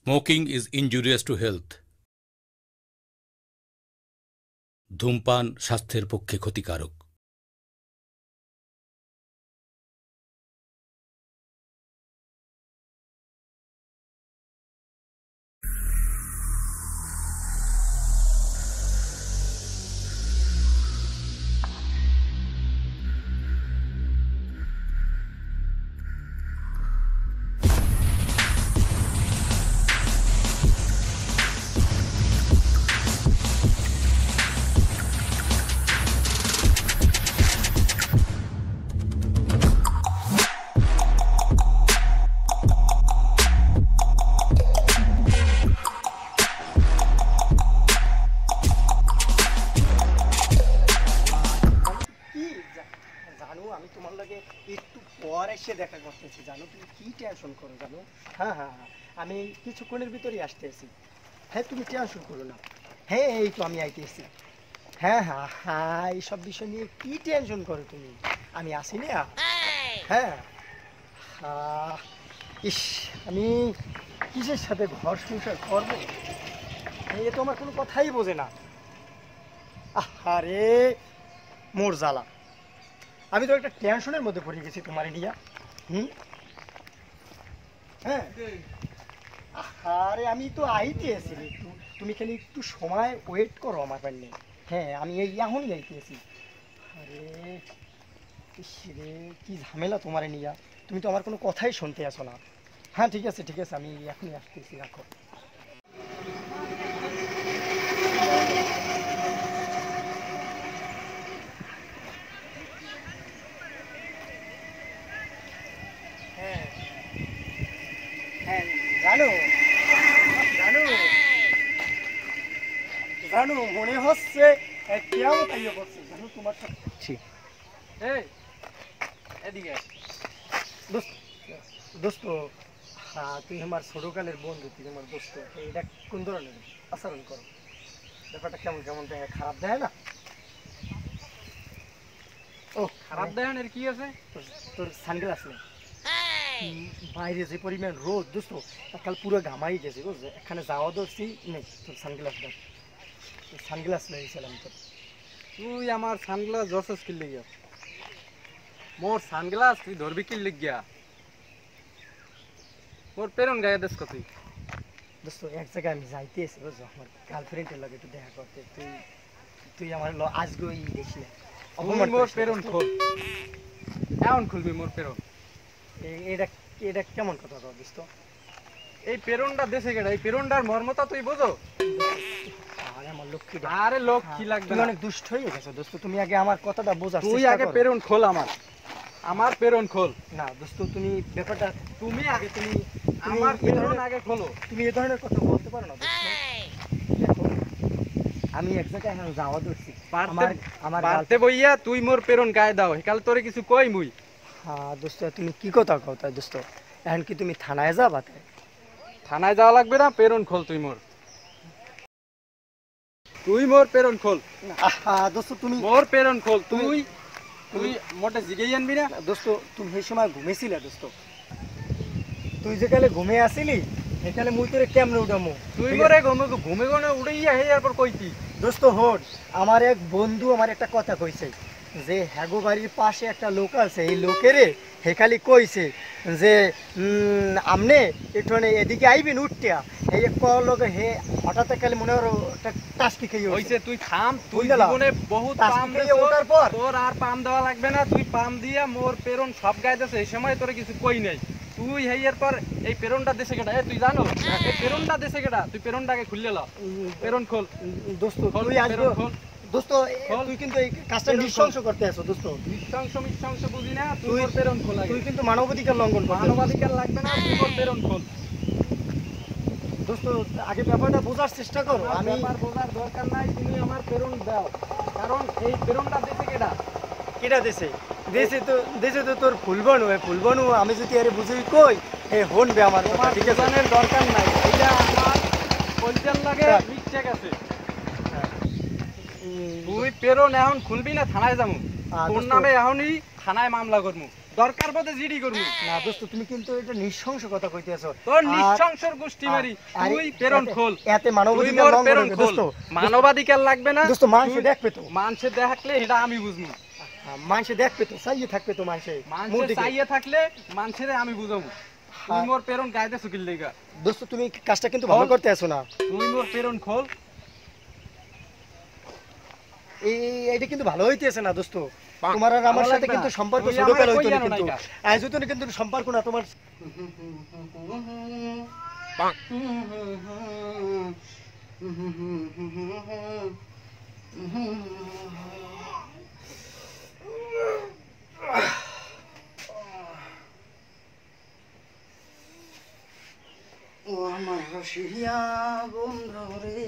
Smoking is injurious to health. ধূমপান স্বাস্থ্যের পক্ষে ক্ষতিকারক। আমি তোমার লাগে একটু পর এসে দেখা করতেছি, জানো তুমি কি টেনশন করো জানো। হ্যাঁ হ্যাঁ হ্যাঁ, আমি কিছুক্ষণের ভিতরেই আসতেছি। হ্যাঁ তুমি টেনশন করো না। হ্যাঁ এই তো আমি আইতেছি। হ্যাঁ হ্যাঁ হ্যাঁ, এইসব বিষয় নিয়ে কি টেনশন করো তুমি, আমি আসি না। হ্যাঁ ইস, আমি কিসের সাথে ঘর সংসার করবো, এ তো আমার কোনো কথাই বোঝে না। আরে মোর জ্বালা, আমি তো একটা টেনশনের মধ্যে পড়ে গেছি তোমার নিয়া। হুম হ্যাঁ, আরে আমি তো আইতে আছি একটু, তুমি খালি একটু সময় ওয়েট করো আমার পান্নে। হ্যাঁ আমি এই এখনই আইতেছি। আরে ইস রে, কি ঝামেলা তোমার নিয়া, তুমি তো আমার কোনো কথাই শুনতে আসো না। হ্যাঁ ঠিক আছে ঠিক আছে, আমি এখনই আসতেছি, রাখো। হ্যাঁ হ্যাঁ, জানো জানো জানো, মনে হচ্ছে কেমন তাইয়ে বলছে জানো তোমার সাথে। এই এদিকে দোস্ত দোস্ত, হ্যাঁ তুই আমার ছোটকালের বন্ধু, তুই আমার দোস্ত, এটা কোন ধরনের আচরণ করো, ব্যাপারটা কেমন কেমন দেয়, খারাপ দেয় না? ও খারাপ দেখানের কি আছে? তোর সানগ্লাস নেই, বাইরে যে পরিমাণ রোদ দোস্ত, কাল পুরো ঘামাই গেছে বুঝছো, এখানে যাওয়া ধরছি নেই, তোর সানগ্লাস দেখ, সানগ্লাস নিয়েছিলাম তোর। তুই আমার সানগ্লাস ধরছস কি লিগা? মোর সানগ্লাস তুই ধরবি কি লিগা? মোর পেরন গায়ে দেশ কত? দোস্ত এক জায়গায় আমি যাইতে এসে বুঝছো, আমার গার্লফ্রেন্ডের লগে একটু দেখা করতে, তুই তুই আমার আজকেই দেখি না, অপমান মোর করিস না, পেরন দোস্ত। খোল, এমন খুলবি মোর পেরন। এটা এটা কেমন কথা কও দোস্ত? এই পেরনটা দেশে গেড়া, এই পেরনটার মর্মতা তুই বোঝো? আরে আমার লক্ষ্মী, আরে লোক কি লাগবে তুমি না। অনেক দুষ্ট হয়ে গেছো দোস্ত, তুমি আগে আমার কথাটা বোঝার তুই চেষ্টা আগে করো। পেরন খোল, আমার পেরন খোল। না দোস্ত, তুমি ব্যাপারটা, তুমি আগে তুমি আমার এই পেরন ধরনের আগে খোলো। তুমি এই ধরনের কথা বলতে পারো না দোস্ত। দেখো আমি এক জায়গায় এখন যাওয়া ধরছি, আমার আমার বাড়তে বইয়া তুই মোর পেরন গায়ে দাও, কাল তোরে কিছু কই মুই? হ্যাঁ দোস্ত, তুমি কি কথা কও তাই দোস্ত, এখন কি তুমি থানায় যাবা তাই? থানায় যাওয়া লাগবে না, পেরন খোল তুই মোর, তুই মোর পেরন খোল। দোস্ত তুমি মোর পেরন খোল, তুই তুই মোটে জিগেই আনবি না। দোস্ত তুমি সেই সময় ঘুমেছিলে দোস্ত, তুই যেকালে ঘুমে আসিলি সেকালে মুই তোরে কেমনে উঠামু? তুই মোরে ঘুমে ঘুমে উড়াইয়া হে এরপর কইতি। দোস্ত হোট, আমার এক বন্ধু আমার একটা কথা কইছে, যে হ্যাগো বাড়ির পাশে একটা লোক আছে, এই লোকেরে হেখালি কইছে যে আমনে একটু এদিকে আইবেন উঠটিয়া, এই লোকে হে হঠাৎ কালে মনে হলো একটা টাস্কি খেয়ে হইছে, তুই থাম, তুই বুঝলা? জীবনে বহুত টাস্কি পাম খেয়ে দিছস, ওঠার পর তোর আর পাম দেওয়া লাগবে না, তুই পাম দিয়া মোর পেরন সব গায়ে দেছে, এই সময় তোরে কিছু কই নাই। তুই হেইয়ার পর এই পেরনটা দেশে কেডা? এ তুই জানো এই পেরনটা দেশে কেডা? তুই পেরনটাকে খুললে ল, পেরন খোল। দোস্ত খোল, তুই আসবো পেরন খোল। দোস্ত, খোল। তুই কিন্তু এই কাজটা পেরন খোল। নৃশংস করতে আছো দোস্ত, মিশাংশ বুঝি না, তুই তুই মোর পেরন খোল আগে। তুই কিন্তু মানবাধিকার লঙ্ঘন করছিস মানবাধিকার লাগবে না, তুই মোর পেরন খোল। দোস্ত, আগে ব্যাপারটা বোঝার চেষ্টা করো। আমি আমি আমার বোঝার দরকার নাই, তুমি আমার পেরন দাও, কারণ এই পেরনটা দেশে কেডা? কেটা দেশে দেশে তো তোর ফুলবনু আমি যদি আরে বুঝি কই এ হনবে আমার কথা, তোমার ঠিক আছে? দোকানের দরকার নাই, এটা আমার পরিচাল লাগে, মিথ্যে গেছে। তুই পেরন এখন খুলবি না থানায় যাবো? তোর দোস্ত, নামে এখনই থানায় মামলা করমু, দরকার পড়ে জিডি করমু। না দোস্ত তুমি কিন্তু এটা নৃশংস কথা কইতেছো। তোর নিঃসংসর গোষ্ঠী মারি, তুই প্রেরণ খোল, এতে তুই মানবাধিকার মোর লঙ্ঘন প্রেরণ হইবে খোল। দোস্ত। মানবাধিকার লাগবে না, দোস্ত মানুষে দেখবে তো, মানুষে দেখলে এটা আমি বুঝমু। মানুষে দেখবে তো, চাইয়ে থাকবে তো মানুষে মোর মানুষে দিকে। চাইয়ে থাকলে মানুষের আমি বুঝামু। তুই মোর প্রেরণ গাইতে সুকিল লেগা, দোস্ত তুমি কাজটা কিন্তু ভালো করতে আছো না। তুই মোর প্রেরণ খোল। এইটা কিন্তু ভালো হইতেছে না দোস্ত। তোমার আর আমার ভালো সাথে লাগবে কিন্তু না। সম্পর্ক তুই ছোট আমারে কাল হইতো কই না, আনো কিন্তু নাইকা। আজ হইতো না কিন্তু সম্পর্ক না তোমার। ও আমার রসিয়া বন্ধু রে,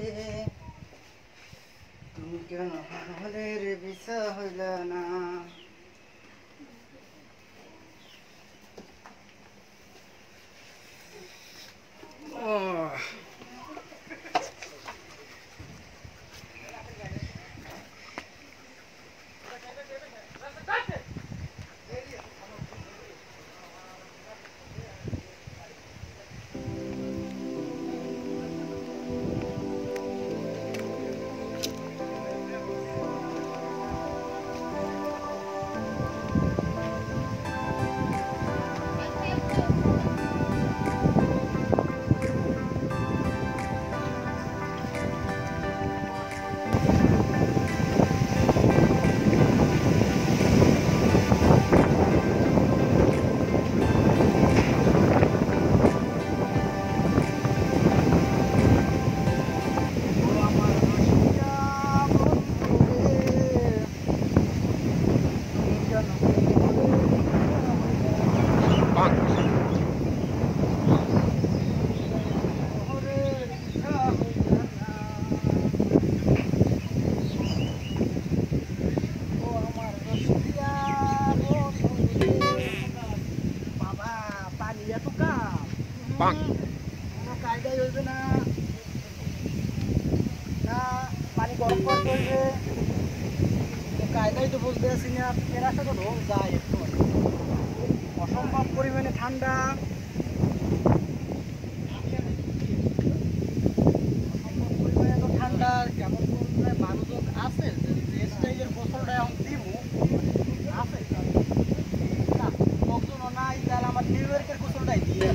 তুমি কেন হালের বিষা হইল না? বাবা পানি এত কাম, কোনো কায়দাই হইবে না। না পানি গরম করতে হইবে, কায়দাই তো বুঝতে আসি না। এর রাস্তা তো ঢোল যায় একটু, অসম্ভব পরিমাণে ঠান্ডা। অসম্ভব পরিমাণে তো ঠান্ডা। কেমন পরিমাণে মানুষজন আছে যে স্টাইলের গোসলটা এখন দিমু আছে না, লোকজনও নাই, তাহলে আমার নিউ ইয়র্কের গোসলটাই দিয়ে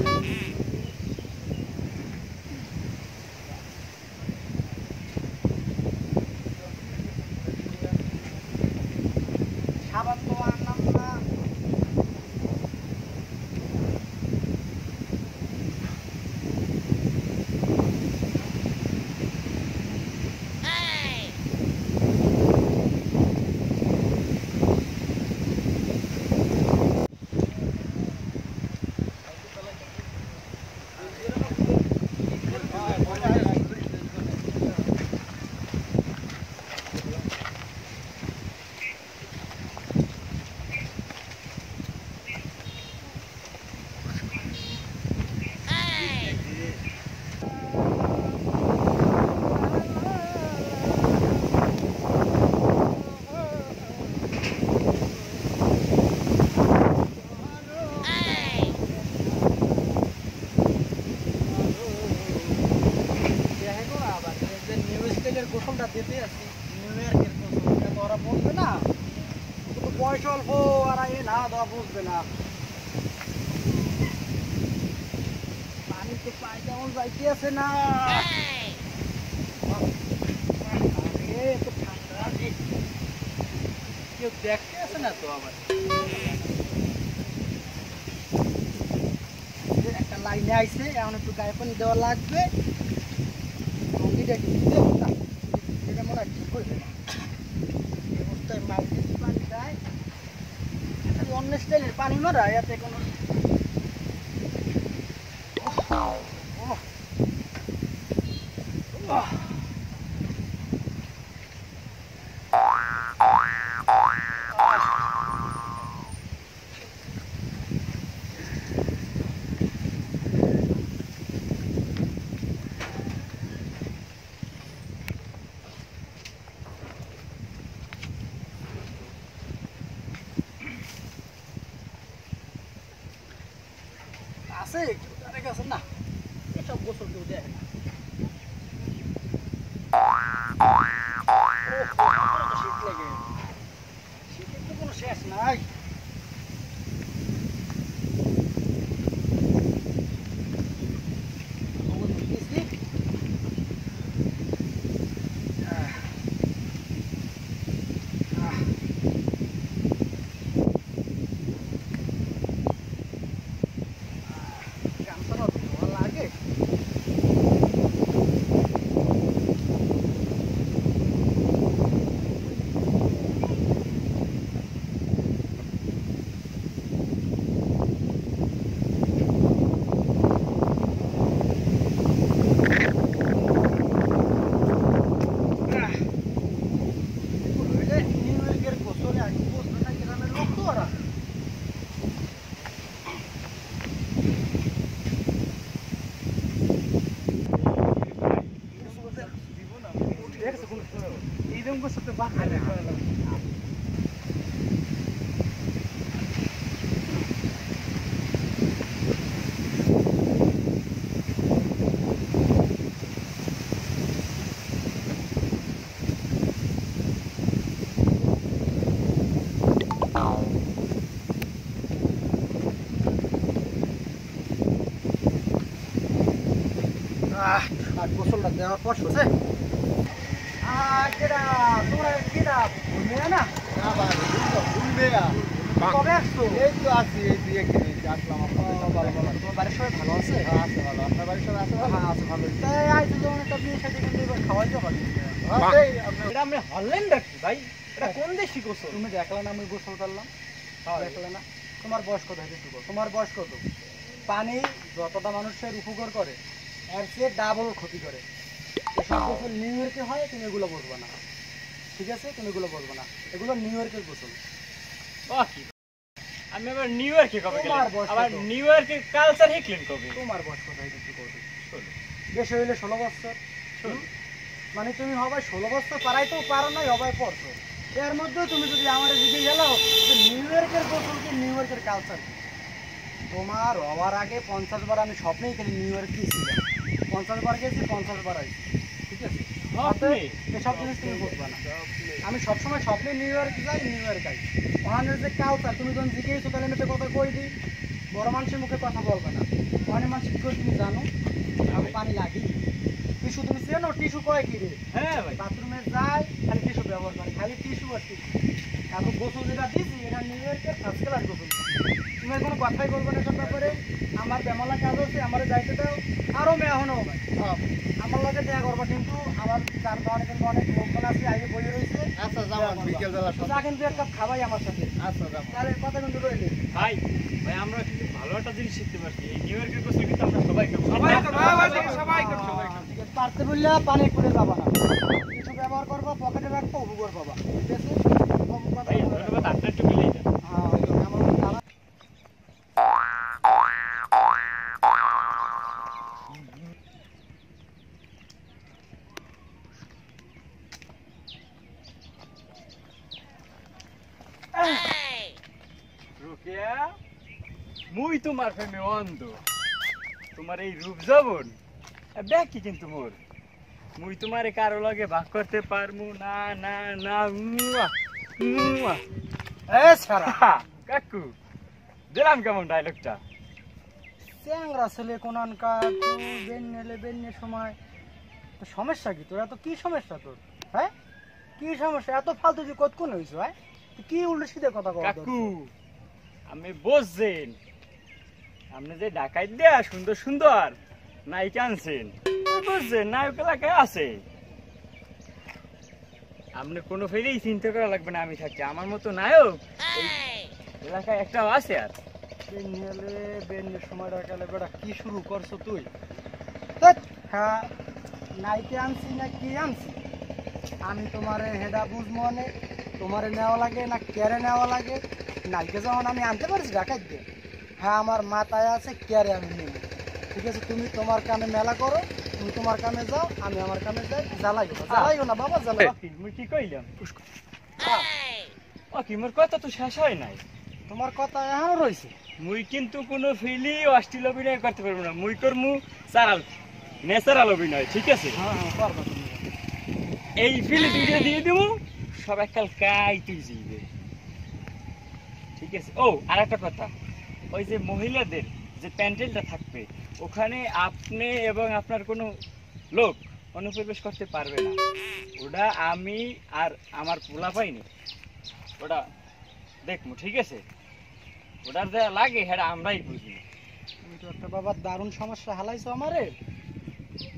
সাবান তো আনলাম না। দেখো না আবার যে নিউ স্টাইলের গোসলটা দিতে আছি, নিউ ইয়র্কের গোসল, এটা তো ওরা বুঝবে না। কিন্তু বয়স অল্প, আর এ না দেওয়া বুঝবে না। পানি তো পাই তেমন যাইতে আছে না। আরে তো ঠান্ডা, কেউ দেখতে আছে না তো আবার। একটা লাইনে আইছে, এখন একটু গায়ে পানি দেওয়া লাগবে। রঙিটা কি দেবো না, এটা মনে হয় ঠিক করবে না। এই অবস্থায় মাছ বেশি পানি দেয়, খালি অন্য স্টাইলের পানি মারা, এতে কোনো দেখেন শীত লেগে শীতের তো কোনো শেষ নাই। গোসলটা দেওয়ার পর শুছে তোমরা কেডা ভুলবে না ভুলবে কবে আসছো? এই তো আছি, এই দুই একদিন হয়েছে আসলাম। তোমার বাড়ির সবাই ভালো আছে? হ্যাঁ আছে ভালো। আপনার বাড়ির সবাই আছে? হ্যাঁ আছে ভালো। তাই আজ যখন একটা বিয়ের সাথে কিন্তু এবার খাওয়াই যাবো। এটা আমি হলেন দেখছি ভাই, এটা কোন দেশি গোসল? তুমি দেখলে না আমি গোসল করলাম? দেখলে না? তোমার বয়স কত হয়েছে? তোমার বয়স কত? পানি যতটা মানুষের উপকার করে এর চেয়ে ডাবল ক্ষতি করে। এসব গোসল নিউ ইয়র্কে হয়, তুমি এগুলো বলবো না, ঠিক আছে? তুমি এগুলো বলবো না, এগুলো নিউ ইয়র্কের গোসল। আমি আবার নিউ ইয়র্কে কবে তোমার গেলাম? বয়স আবার কত? নিউ ইয়র্কের কালচার শিখলেন কবে? তোমার বয়স কত হয়েছে? বেশি হইলে 16 বছর। মানে তুমি হবাই 16 বছর পারাইতেও পারো নাই, হবাই পড়ছো। এর মধ্যে তুমি যদি আমার দিকে গেলো যে নিউ ইয়র্কের গোসল কি, নিউ ইয়র্কের কালচার কি? তোমার হওয়ার আগে 50 বার আমি স্বপ্নেই খালি নিউ ইয়র্ক গিয়েছিলাম। 50 বার গেছি, 50 বার আসছি, ঠিক আছে? এসব জিনিস তুমি বুঝবা না। আমি সবসময় স্বপ্নে নিউ ইয়র্ক যাই, নিউ ইয়র্ক আসি। ওখানে যে কালচার তুমি যখন জিজ্ঞেসো তাহলে আমি তো কথা কই দিই, বড় মানুষের মুখে কথা বলবে না। ওখানে মানুষ কি করে তুমি জানো? আমি পানি লাগি টিস্যু, তুমি চেনো টিস্যু কয় কি রে? হ্যাঁ ভাই, বাথরুমে যাই খালি টিস্যু ব্যবহার করে, খালি টিস্যু আর টিস্যু। এখন গোসল যেটা দিয়েছি এটা নিউ ইয়র্কের ফার্স্ট ক্লাস গোসল। তুমি আর কোনো কথাই বলবে না এসব ব্যাপারে। আমার বেমালা কাজ হচ্ছে, আমার যাইতে দাও। আরও মেয়ে এখনো আমার লগে দেখা করবা, কিন্তু আমার চার ধরনের কিন্তু অনেক লোকজন আছে আগে বই রয়েছে। আচ্ছা যাবো বিকেল বেলা, যা কিন্তু এক কাপ খাবাই আমার সাথে। আচ্ছা যাবো, তাহলে কথা কিন্তু রইলে ভাই ভাই আমরা কিন্তু ভালো একটা জিনিস শিখতে পারছি। এই নিউ ইয়র্কের গোসল কিন্তু আমরা সবাই করব। ঠিক আছে, পারতে বললে পানি করে যাবা না, কিছু ব্যবহার করবা, পকেটে রাখবো, উপকার পাবা, ঠিক আছে? ভাই ধন্যবাদ, আপনার একটু মিলেই যান। হ্যাঁ আমার দাদা রুকিয়া, মুই তোমার প্রেমে অন্ধ। তোমার এই রূপ যৌবন দেখি কিন্তু মোর, মুই তোমারে কারো লগে ভাগ করতে পারমু না না না। মুয়া মুয়া। এ সারা কাকু দিলাম কেমন ডায়লগটা? চ্যাংরা ছেলে কোনানকার, তুই বেন্নেলে বেন্নের সময় তো সমস্যা কি তোর? এত কি সমস্যা তোর? হ্যাঁ কি সমস্যা? এত ফালতু তুই কতক্ষণ হয়েছো? হ্যাঁ তুই কি উল্টো সিধে কথা কর? কাকু আমি বুঝছেন, আপনি যে ডাকাইত দেয়া সুন্দর সুন্দর নায়িকা আনছেন, বুঝছেন নায়ক এলাকায় আছে। আপনি কোনো ফেলেই চিন্তা করা লাগবে না, আমি থাকি। আমার মতো নায়ক এই এলাকায় একটাও আছে। আর বেন্নেলে বেন্নের সময়টা গেলে বেটা কি শুরু করছো তুই? ধ্যাৎ, হ্যাঁ নাইকে আনছি না কি আনছি আমি তোমারে হেডা বুঝবো অনেক। তোমারে নেওয়া লাগে না কেড়ে নেওয়া লাগে? নাইকে যখন আমি আনতে পারছি ঢাকায় দিয়ে, হ্যাঁ আমার মাথায় আছে কেড়ে আমি নেব, ঠিক আছে? তুমি তোমার কামে মেলা করো, তুমি তোমার কামে যাও, আমি আমার কামে যাই। জ্বালাইও না বাবা, জ্বালাই। মুই কি কইলাম? ও কি মোর কথা তো শেষ হয় নাই। তোমার কথা এখনো রয়েছে। মুই কিন্তু কোনো ফিলি অশ্লীল অভিনয় করতে পারবো না। মুই করমু চারাল ন্যাচারাল অভিনয়, ঠিক আছে? হ্যাঁ হ্যাঁ পারবা তুমি। এই ফিলে দুইটা দিয়ে দিব, সব এককাল কাইতে যাইবে, ঠিক আছে? ও আর একটা কথা, ওই যে মহিলাদের যে প্যান্ডেলটা থাকবে ওখানে আপনি এবং আপনার কোনো লোক অনুপ্রবেশ করতে পারবে না। ওটা আমি আর আমার পোলা পাইনি, ওটা দেখবো, ঠিক আছে? ওটার যা লাগে হ্যাঁ আমরাই বুঝি। তুমি তো একটা বাবা দারুণ সমস্যা হালাইছো আমারে।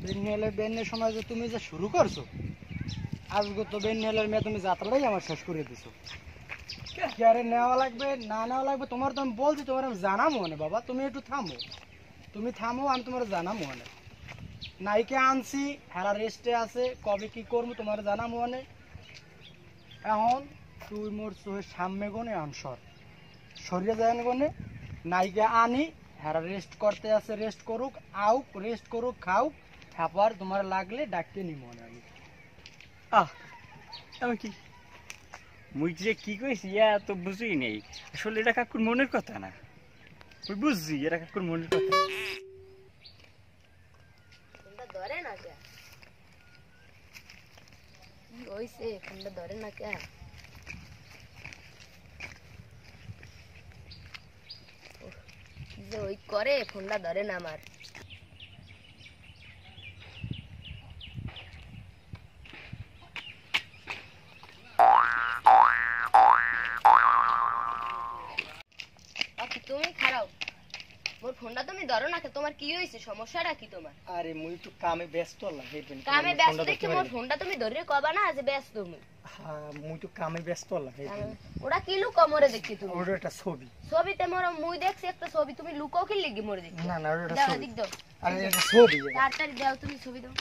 বেন্নেলের বেন্নের সময় যে তুমি যে শুরু করছো, আজকে তো বেন্নেলের মেয়ে তুমি যাত্রাটাই আমার শেষ করে দিছো। কি আরে নেওয়া লাগবে না নেওয়া লাগবে তোমার তো আমি বলছি, তোমার আমি জানাবো না বাবা, তুমি একটু থামো, তুমি থামো, আমি তোমার জানাবো না। নাইকে আনছি হেরা রেস্টে আছে, কবে কি করবো তোমার জানাবো না। এখন তুই মোর চোখের সামনে গনে আনসর সরিয়ে যায় গনে, নাইকে আনি হেরা রেস্ট করতে আছে, রেস্ট করুক, আউক রেস্ট করুক, খাউক, খাবার তোমার লাগলে ডাকতে নি মনে আমি। আহ আমি কি মুই যে কি কইছি ইয়া তো বুঝি নেই, আসলে এটা কাকুর মনের কথা না, মুই বুঝছি এটা কাকুর মনের কথা। ফোনটা ধরে না কে? কি হইছে? ফোনটা ধরে না কে? উফ, কি যে ওই করে, ফোনটা ধরে না আমার। তুমি খারাপ, মোর ফোনটা তুমি ধরো না কে? তোমার কি হয়েছে? সমস্যাটা কি তোমার? আরে মুই একটু কামে ব্যস্ত লাগে, কামে ব্যস্ত দেখে মোর ফোনটা তুমি ধরে কবা না যে ব্যস্ত তুমি? হ্যাঁ মুই তো কামে ব্যস্ত লাগে। ওটা কি লুকো মরে দেখছি তুমি? ওটা একটা ছবি। ছবিতে মোর মুই দেখছি একটা ছবি, তুমি লুকো কি লাগি মরে দেখছি? না না ওটা দাও ছবি। দিক দাও, আরে এটা ছবি, তাড়াতাড়ি দাও তুমি ছবি দাও।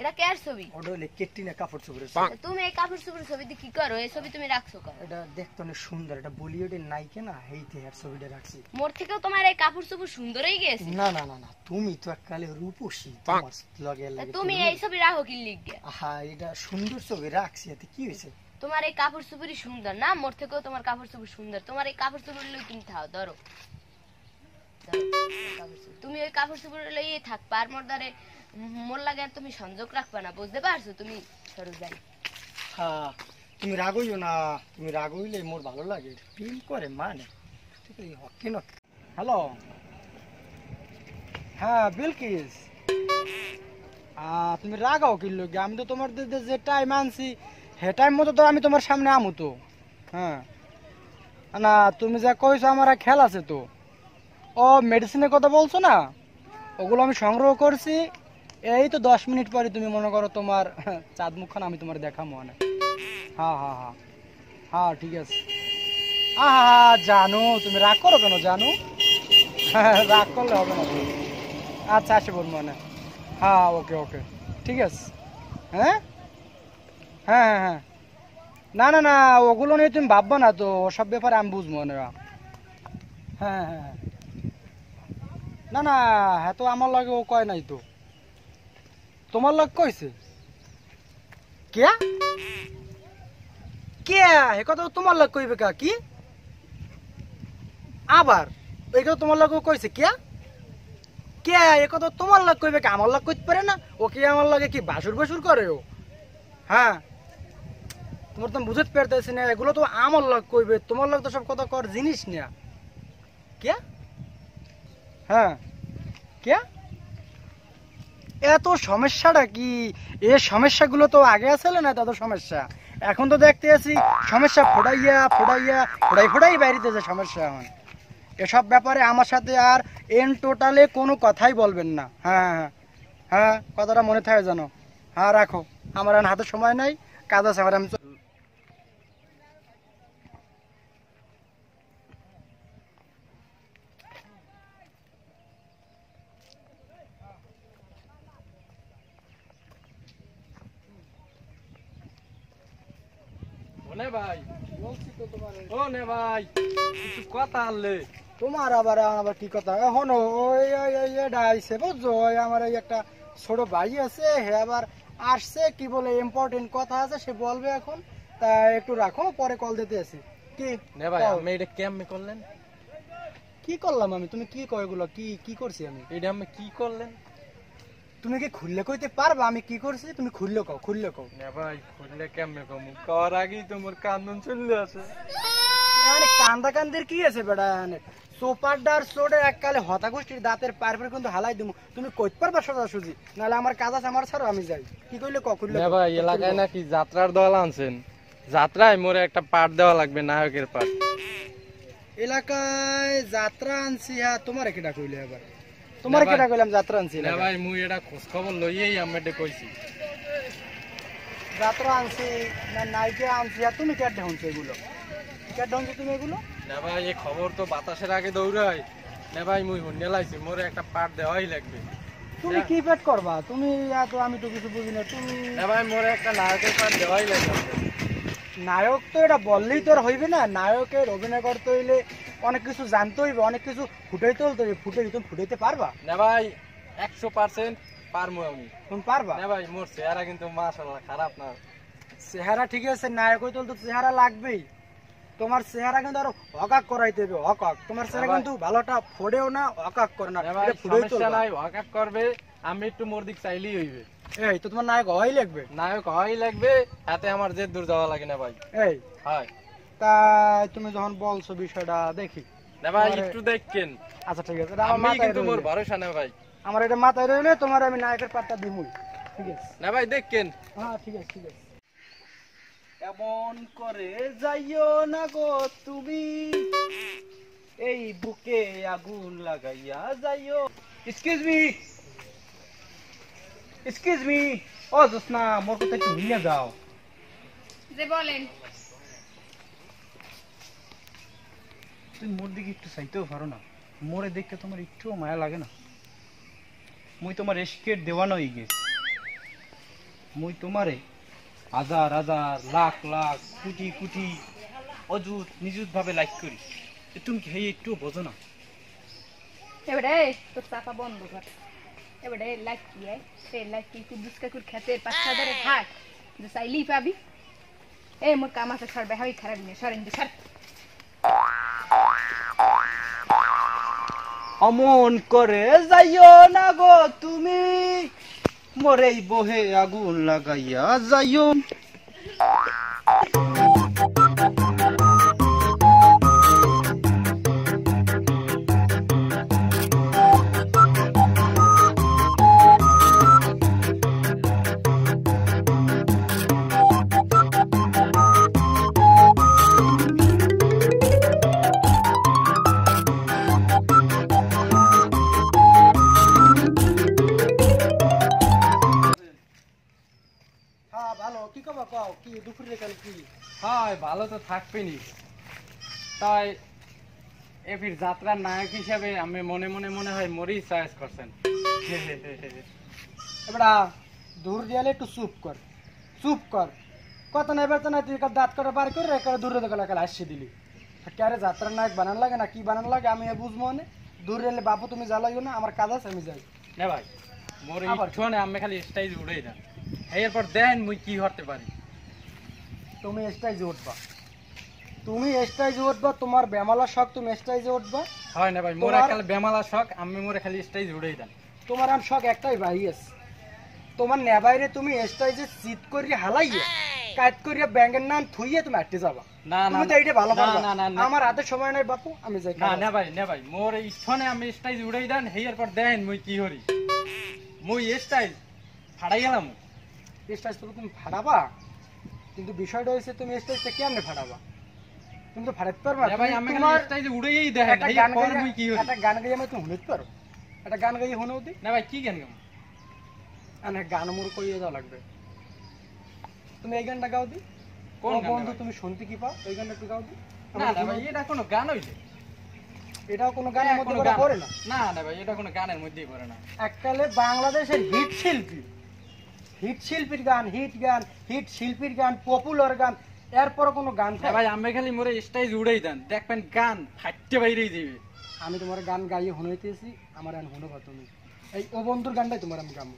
এটা কার ছবি? ওটা হলে কেটিনা কাপড় চোপড়ের। তুমি এই কাপড় চোপড় ছবি দিয়ে কি করো? এই ছবি তুমি রাখছো কেন? এটা দেখতে অনেক সুন্দর, এটা বলিউডের নায়িকা না, হেইতে আর ছবিটা রাখছি। মোর থেকেও তোমার এই কাপড় চোপড় সুন্দরই গেছে। না না না না, তুমি তো এককালে রূপসী, তোমার লগে তা লাগে। তুমি এই ছবি রাখো কি লিখে? হ্যাঁ এটা সুন্দর ছবি রাখছি, এতে কি হয়েছে? তোমার এই কাপড় চোপড়ই সুন্দর না? মোর থেকেও তোমার কাপড় চোপড় সুন্দর। তোমার এই কাপড় চোপড় লই তুমি থাও, ধরো ধরো কাপড় চোপড়। তুমি ওই কাপড় চোপড় লই থাকবা, আর মোর দ্বারে মোর লাগে আর তুমি সংযোগ রাখবা না, বুঝতে পারছো? তুমি সরো যাই। হ্যাঁ তুমি রাগইও না, তুমি রাগইলে মোর ভালো লাগে, ফিল করে মানে ঠিক আছে কেন? হ্যালো, হ্যাঁ বিলকিস, তুমি রাগাও কি লোক? আমি তো তোমার যে টাইম আনছি হে টাইম মতো তো আমি তোমার সামনে আমু তো। হ্যাঁ না তুমি যা কইছো আমার খেয়াল আছে তো। ও মেডিসিনের কথা বলছো না, ওগুলো আমি সংগ্রহ করছি। এই তো 10 মিনিট পরে তুমি মনে করো তোমার চাঁদ মুখখান আমি তোমার দেখা মনে। হ্যাঁ হ্যাঁ হ্যাঁ হ্যাঁ ঠিক আছে। হ্যাঁ জানো, তুমি রাগ করো কেন জানো? রাগ করলে হবে না। আচ্ছা আসে বলবো মানে। হ্যাঁ ওকে ওকে ঠিক আছে। হ্যাঁ হ্যাঁ হ্যাঁ হ্যাঁ না না না ওগুলো নিয়ে তুমি ভাববা না তো, ওসব ব্যাপারে আমি বুঝবো না। হ্যাঁ হ্যাঁ হ্যাঁ না না হ্যাঁ তো আমার লাগে ও কয় নাই তো, তোমার লাগ কইছে কে? কে এ কথা তোমার লাগ কইবে কা? কি আবার এই কথা তোমার লাগ কইছে কে? কে এ কথা তোমার লাগ কইবে কা? আমার লাগ কইতে পারে না? ও কি আমার লাগে কি বাসুর বাসুর করে ও? হ্যাঁ তোমার তো বুঝতে পারতেছি না, এগুলো তো আমার লাগ কইবে, তোমার লাগ তো সব কথা কর জিনিস না। কে? হ্যাঁ কে? এত সমস্যাটা কি? এই সমস্যাগুলো তো আগে আসলে না তত সমস্যা, এখন তো দেখতে আছি সমস্যা ফোড়াইয়া ফোড়াইয়া ফোড়াই বাইরেতে যে সমস্যা। এখন এসব ব্যাপারে আমার সাথে আর এন টোটালে কোনো কথাই বলবেন না। হ্যাঁ হ্যাঁ হ্যাঁ কথাটা মনে থাকে জানো। হ্যাঁ রাখো, আমার আর হাতে সময় নাই, কাজ আছে আমার। আমি ও নে ভাই, বলছি তো তোমার, ও নে ভাই, কিছু কথা আনলে। তোমার আবার আবার কি কথা? এখন ওই এটা আইসে বুঝছো, ওই আমার এই একটা ছোট ভাই আছে, হে আবার আসছে, কি বলে ইম্পর্টেন্ট কথা আছে সে বলবে এখন, তা একটু রাখো, পরে কল দিতে আছি। কি নে ভাই কও। আমি এটা কেমনে করলেন? কি করলাম আমি? তুমি কি কয় এগুলো? কি কি করছি আমি? এটা আমি কি করলেন? তুমি কি খুললে কইতে পারবা আমি কি করছি? তুমি খুললে কও, খুললে কও। না ভাই খুললে কেমনে কমু, কর আগেই তোমার কান্দন চলে আছে। মানে কান্দা কান্দের কি আছে বেটা? সোপারডার সোডে এককালে হতাগোষ্ঠীর দাঁতের পার পরে কিন্তু হালাই দিমু। তুমি কইতে পারবা সোজাসুজি? নাহলে আমার কাজ আছে, আমার ছাড়ো, আমি যাই। কি কইলে কও, খুললে না কও। ভাই এলাকায় নাকি যাত্রার দল আনছেন, যাত্রায় মোরে একটা পাঠ দেওয়া লাগবে, নায়কের পাঠ। এলাকায় যাত্রা আনছি? হ্যাঁ, তোমার কেটা কইলে এবার? তোমার কেটা কইলাম যাত্রা আনছি? না ভাই মুই এটা খোঁজ খবর লইয়েই আমি কইছি যাত্রা আনছি না নাইকে আনছি? আর তুমি কেটে হুনছো এগুলো? কেটে হুনছো তুমি এগুলো? না ভাই এই খবর তো বাতাসের আগে দৌড়াই। না ভাই মুই হুন্ডে লাইছি, মোরে একটা পাঠ দেওয়াই লাগবে। তুমি কি পেট করবা? তুমি এত, আমি তো কিছু বুঝি না। তুমি না ভাই মোরে একটা নায়কের পাঠ দেওয়াই লাগবে। নায়ক তো এটা বললেই তো আর হইবে না। নায়কের অভিনয় করতে হইলে অনেক কিছু জানতে হইবে, অনেক কিছু ফুটাইতে হইতে হইবে। তুমি ফুটাইতে পারবা? না ভাই 100% পারমু আমি। তুমি পারবা? না ভাই মোর চেহারা কিন্তু মাশাআল্লাহ খারাপ না। চেহারা ঠিক আছে, নায়ক হইতে হলে তো চেহারা লাগবেই। তোমার চেহারা কিন্তু আরো হকাক করাইতে হবে, হকাক। তোমার চেহারা কিন্তু ভালোটা ফোড়েও না, হকাক করে না। না ভাই এটা ফুটাইতে সমস্যা হইবে। নাই, ওয়াকাক করবে, আমি একটু মোর দিক চাইলেই হইবে। এই তো তোমার নায়ক হওয়াই লাগবে। নায়ক হওয়াই লাগবে, হাতে আমার যে দূর যাওয়া লাগে না ভাই। এই হয় তাই তুমি যখন বলছো বিষয়টা দেখি। না ভাই তোমারে- একটু দেখেন, আচ্ছা ঠিক আছে, এটা আমার আমি মাথায় কিন্তু মোর রইলো। ভরসা না ভাই। আমার এটা মাথায় রইলে তোমার আমি নায়কের পাটটা দিমুই। ঠিক আছে? না ভাই দেখেন। হ্যাঁ ঠিক আছে, ঠিক আছে। এমন করে যাইও না গো তুমি, এই বুকে আগুন লাগাইয়া যাইও। এক্সকিউজ মি, ও জোসনা, মোর কথা একটু নিয়ে যাও। যে বলেন। তুমি মোর দিকে একটু চাইতেও পারো না? মোরে দেখতে তোমার একটুও মায়া লাগে না? মুই তোমার এসকের দেওয়ানো হয়ে গেছি। মুই তোমারে হাজার হাজার লাখ লাখ কোটি কোটি অযুত নিযুত ভাবে লাইক করি। তুমি কি একটু বোঝো না? এবারে তোর চাপা বন্ধ কর। এবারে লাইক কি সে লাইক কি তুই দুষ্কাকুর খেতে পাঁচটা ধরে হাট যে চাইলেই পাবি। এই মোর কাম আছে, সরবে হাই খারাপ নিয়ে সরেন দে সর। অমন করে যাইও না গো তুমি, মোরেই বহে আগুন লাগাইয়া যাইও। হ্যাঁ ভালো, কি কবা কও, কি দুপুরে কাল কি? হয় ভালো তো থাকবেনি, তাই এফির যাত্রার নায়ক হিসাবে আমি মনে মনে মনে হয় মরেই চয়েস করছেন। এবারা দূর দিয়ালে একটু চুপ কর, চুপ কর। কত নাই বেড়তে না, তুই দাঁত করে বার করে একেবারে দূরে দেখে লাগালে আসছে দিলি। ক্যারে যাত্রার নায়ক বানান লাগে না কি বানান লাগে আমি বুঝবো না। দূর এলে বাপু তুমি জ্বালাইও না, আমার কাজ আছে, আমি যাই। না ভাই মোর আবার? ইচ্ছা নেই, আমি খালি স্টাইজ উড়েই না, এরপর দেন মুই কি করতে পারি। তুমি স্টাইজে উঠবা, তুমি স্টাইজে উঠবা, তোমার বেমালা শখ, তুমি স্টাইজে উঠবা। হয় না ভাই মোর তোমার- খালি বেমালা শখ, আমি মোরে খালি স্টাইজ উড়েই দেন। তোমার আম শখ একটাই ভাই আছে, তোমার নেবাইরে তুমি স্টাইজে চিত করিয়া হালাইয়া কাট করিয়া ব্যাঙের নাম থুইয়া তুমি আটতে যাবা। না না তুমি তো এইটা ভালো না, পারবা। না, না, না। আমার হাতে সময় নাই বাপু, আমি যাই। না না ভাই না ভাই মোর ইচ্ছা নেই, আমি স্টাইজ উড়েই দেন, এরপর দেন মুই কি করি। মুই স্টাইজ ফাড়াই গেলাম। স্টাইজ তো তুমি ফাড়াবা, কিন্তু বিষয়টা হচ্ছে তুমি স্টাইজটা কেমনে ফাড়াবা? তুমি তো ফাড়াতে পারবা না। না ভাই তুমি আমি তোমার খালি স্টাইজ উড়েই দেন, একটা গান এরপর মুই কি গাইয়া, করি। একটা গান গাইয়া আমি তুমি শুনতে পারো? একটা গান গাইয়া শুনেও দি। না ভাই কি গান গাম? মানে গান মোর কইয়ে যাওয়া লাগবে। তুমি এই গানটা গাও দি। কোন ও গান বন্ধু ভাই? তুমি শুনতে কি পাও, এই গানটা একটু গাও দি। না না ভাই এটা কোনো গান হইছে? এটাও কোনো গানের মধ্যে কোনো করা গান পড়ে না। না না ভাই এটা কোনো গানের মধ্যেই পড়ে না। এককালে বাংলাদেশের হিট শিল্পী, হিট শিল্পীর গান, হিট গান, হিট শিল্পীর গান, পপুলার গান, এরপর কোনো গান না থাকে? ভাই আমি খালি মোরে স্টাইজ উড়েই দেন, দেখবেন গান ফাটতে বাইরেই যাবে। আমি তোমার গান গাইয়ে শুনাইতেছি, আমার গান শুনবা তুমি। এই ও বন্ধুর গানটাই তোমার আমি গাবো।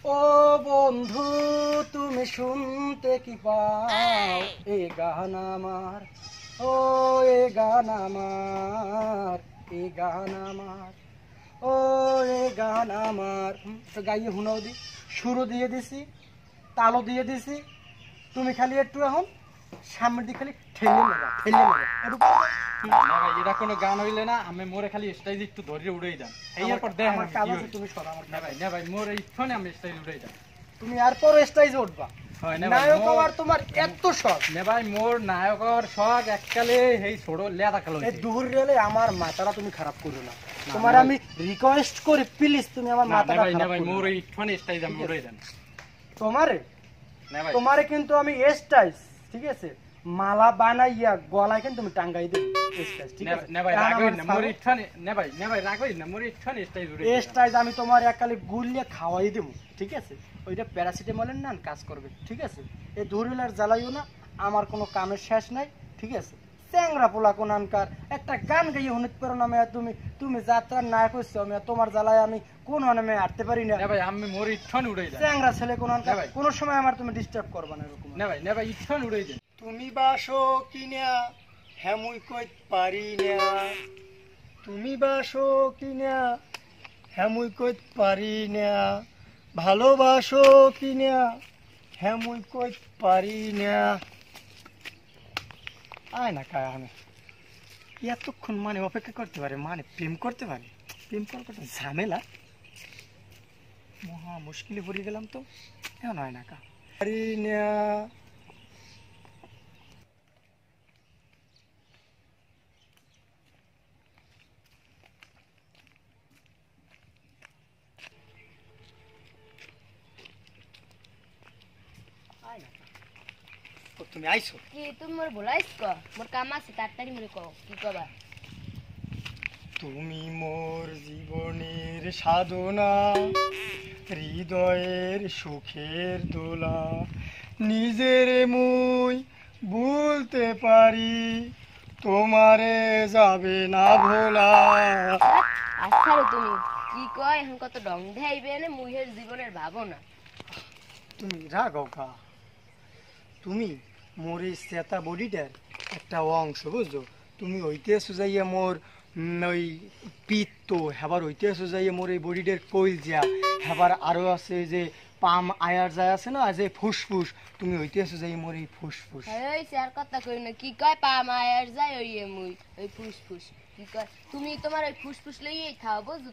ও বন্ধু তুমি শুনতে কি পাও, এ গান আমার, ও এ গান আমার, এ গান আমার। ও রে গান আমার তো গাইয়ে হুনাও দি, সুরও দিয়ে দিছি, তালও দিয়ে দিছি। তুমি খালি একটু এখন সামনের দিকে খালি ঠেলে নেবা, ঠেলে নেবা। না ভাই এটা কোনো গান হইলে না, আমি মোরে খালি স্টাইল একটু ধরে উড়াই দেন, এরপর দেখ আমার কাজ আছে, তুমি সরা আমার। না ভাই মোরে ইচ্ছনে আমি স্টাইল উড়াই দেন। তুমি আর পর স্টেজে উঠবা, হয় না ভাই, নায়ক হওয়ার তোমার এত শখ। না ভাই মোর নায়কর শখ এককালে এই ছোট লেদা কালো এই দূর রেলে আমার মাথাটা তুমি খারাপ করো না, তোমার আমি রিকোয়েস্ট করি প্লিজ তুমি আমার মাথাটা ভাই না খারাপ ভাই করো মোর না। ইচ্ছনে স্টাইল আমি উড়াই দেন। তোমারে না ভাই তোমারে কিন্তু আমি স্টাইল, ঠিক আছে, মালা বানাইয়া গলায় কিন্তু তুমি টাঙ্গাই দেব স্টাইল, ঠিক আছে। না ভাই রাগ হইন না, মোর ইচ্ছনে না ভাই রাগ হইন না, মোর ইচ্ছনে স্টাইল উড়াই দেন। স্টাইল আমি তোমার এককালে গুলিয়ে খাওয়াই দেব, ঠিক আছে। ওইটা প্যারাসিটামলের না কাজ করবে, ঠিক আছে। এই ধরিলার জ্বালাইও না, আমার কোনো কামের শেষ নাই, ঠিক আছে। চ্যাংরা পোলা কোনানকার একটা গান গাইয়ে হুনিত পারো না মেয়া, তুমি যাত্রার নায়ক হচ্ছ, আমি তোমার জ্বালায় আমি কোন আমি হাঁটতে পারি না। না ভাই আমি মোর ইচ্ছনে উড়াই দেন। চ্যাংরা ছেলে কোনানকার, না ভাই। কোনো সময় আমার তুমি ডিস্টার্ব করবা না এরকম। না ভাই ইচ্ছনে উড়াই দেন। তুমি বাসো কিনা হেমুই কইত পারি না, তুমি বাসো কিনা হেমুই কইত পারি না, ভালোবাসো কিনা হেমুই কইত পারি না। আয় না কায় আমি এতক্ষণ মানে অপেক্ষা করতে পারে, মানে প্রেম করতে পারে, প্রেম করার কত ঝামেলা, মহা মুশকিলে পড়ে গেলাম তো। এখন হয় না কা পারি না। তুমি আইছো কি তুমি মোর ভুলাইছ ক? মোর কাম আছে, তাড়াতাড়ি মোরে কও কি কবা। তুমি মোর জীবনের সাধনা, হৃদয়ের সুখের দোলা, নিজের মুই ভুলতে পারি, তোমারে যাবে না ভোলা। আচ্ছা তুমি কি কয় এখন কত ডং দেখাইবে না মুহের জীবনের ভাবনা। তুমি রাগাও কা, তুমি মোর এই চেতা বডিটার একটা অংশ বুঝছো। তুমি হইতে সুজাইয়া মোর ওই পিত্ত হেবার হইতে সুজাইয়া মোর এই বডিটার কইলজা হেবার, আরো আছে যে পাম আয়ার যায় আছে না যে ফুসফুস, তুমি হইতে সুজাইয়া মোর এই ফুসফুস। এই স্যার কথা কই না, কি কয় পা মায়ের যায় ওই মুই ওই ফুসফুস কি কয়। তুমি তোমার ওই ফুসফুস লইয়েই খাও বুঝছো,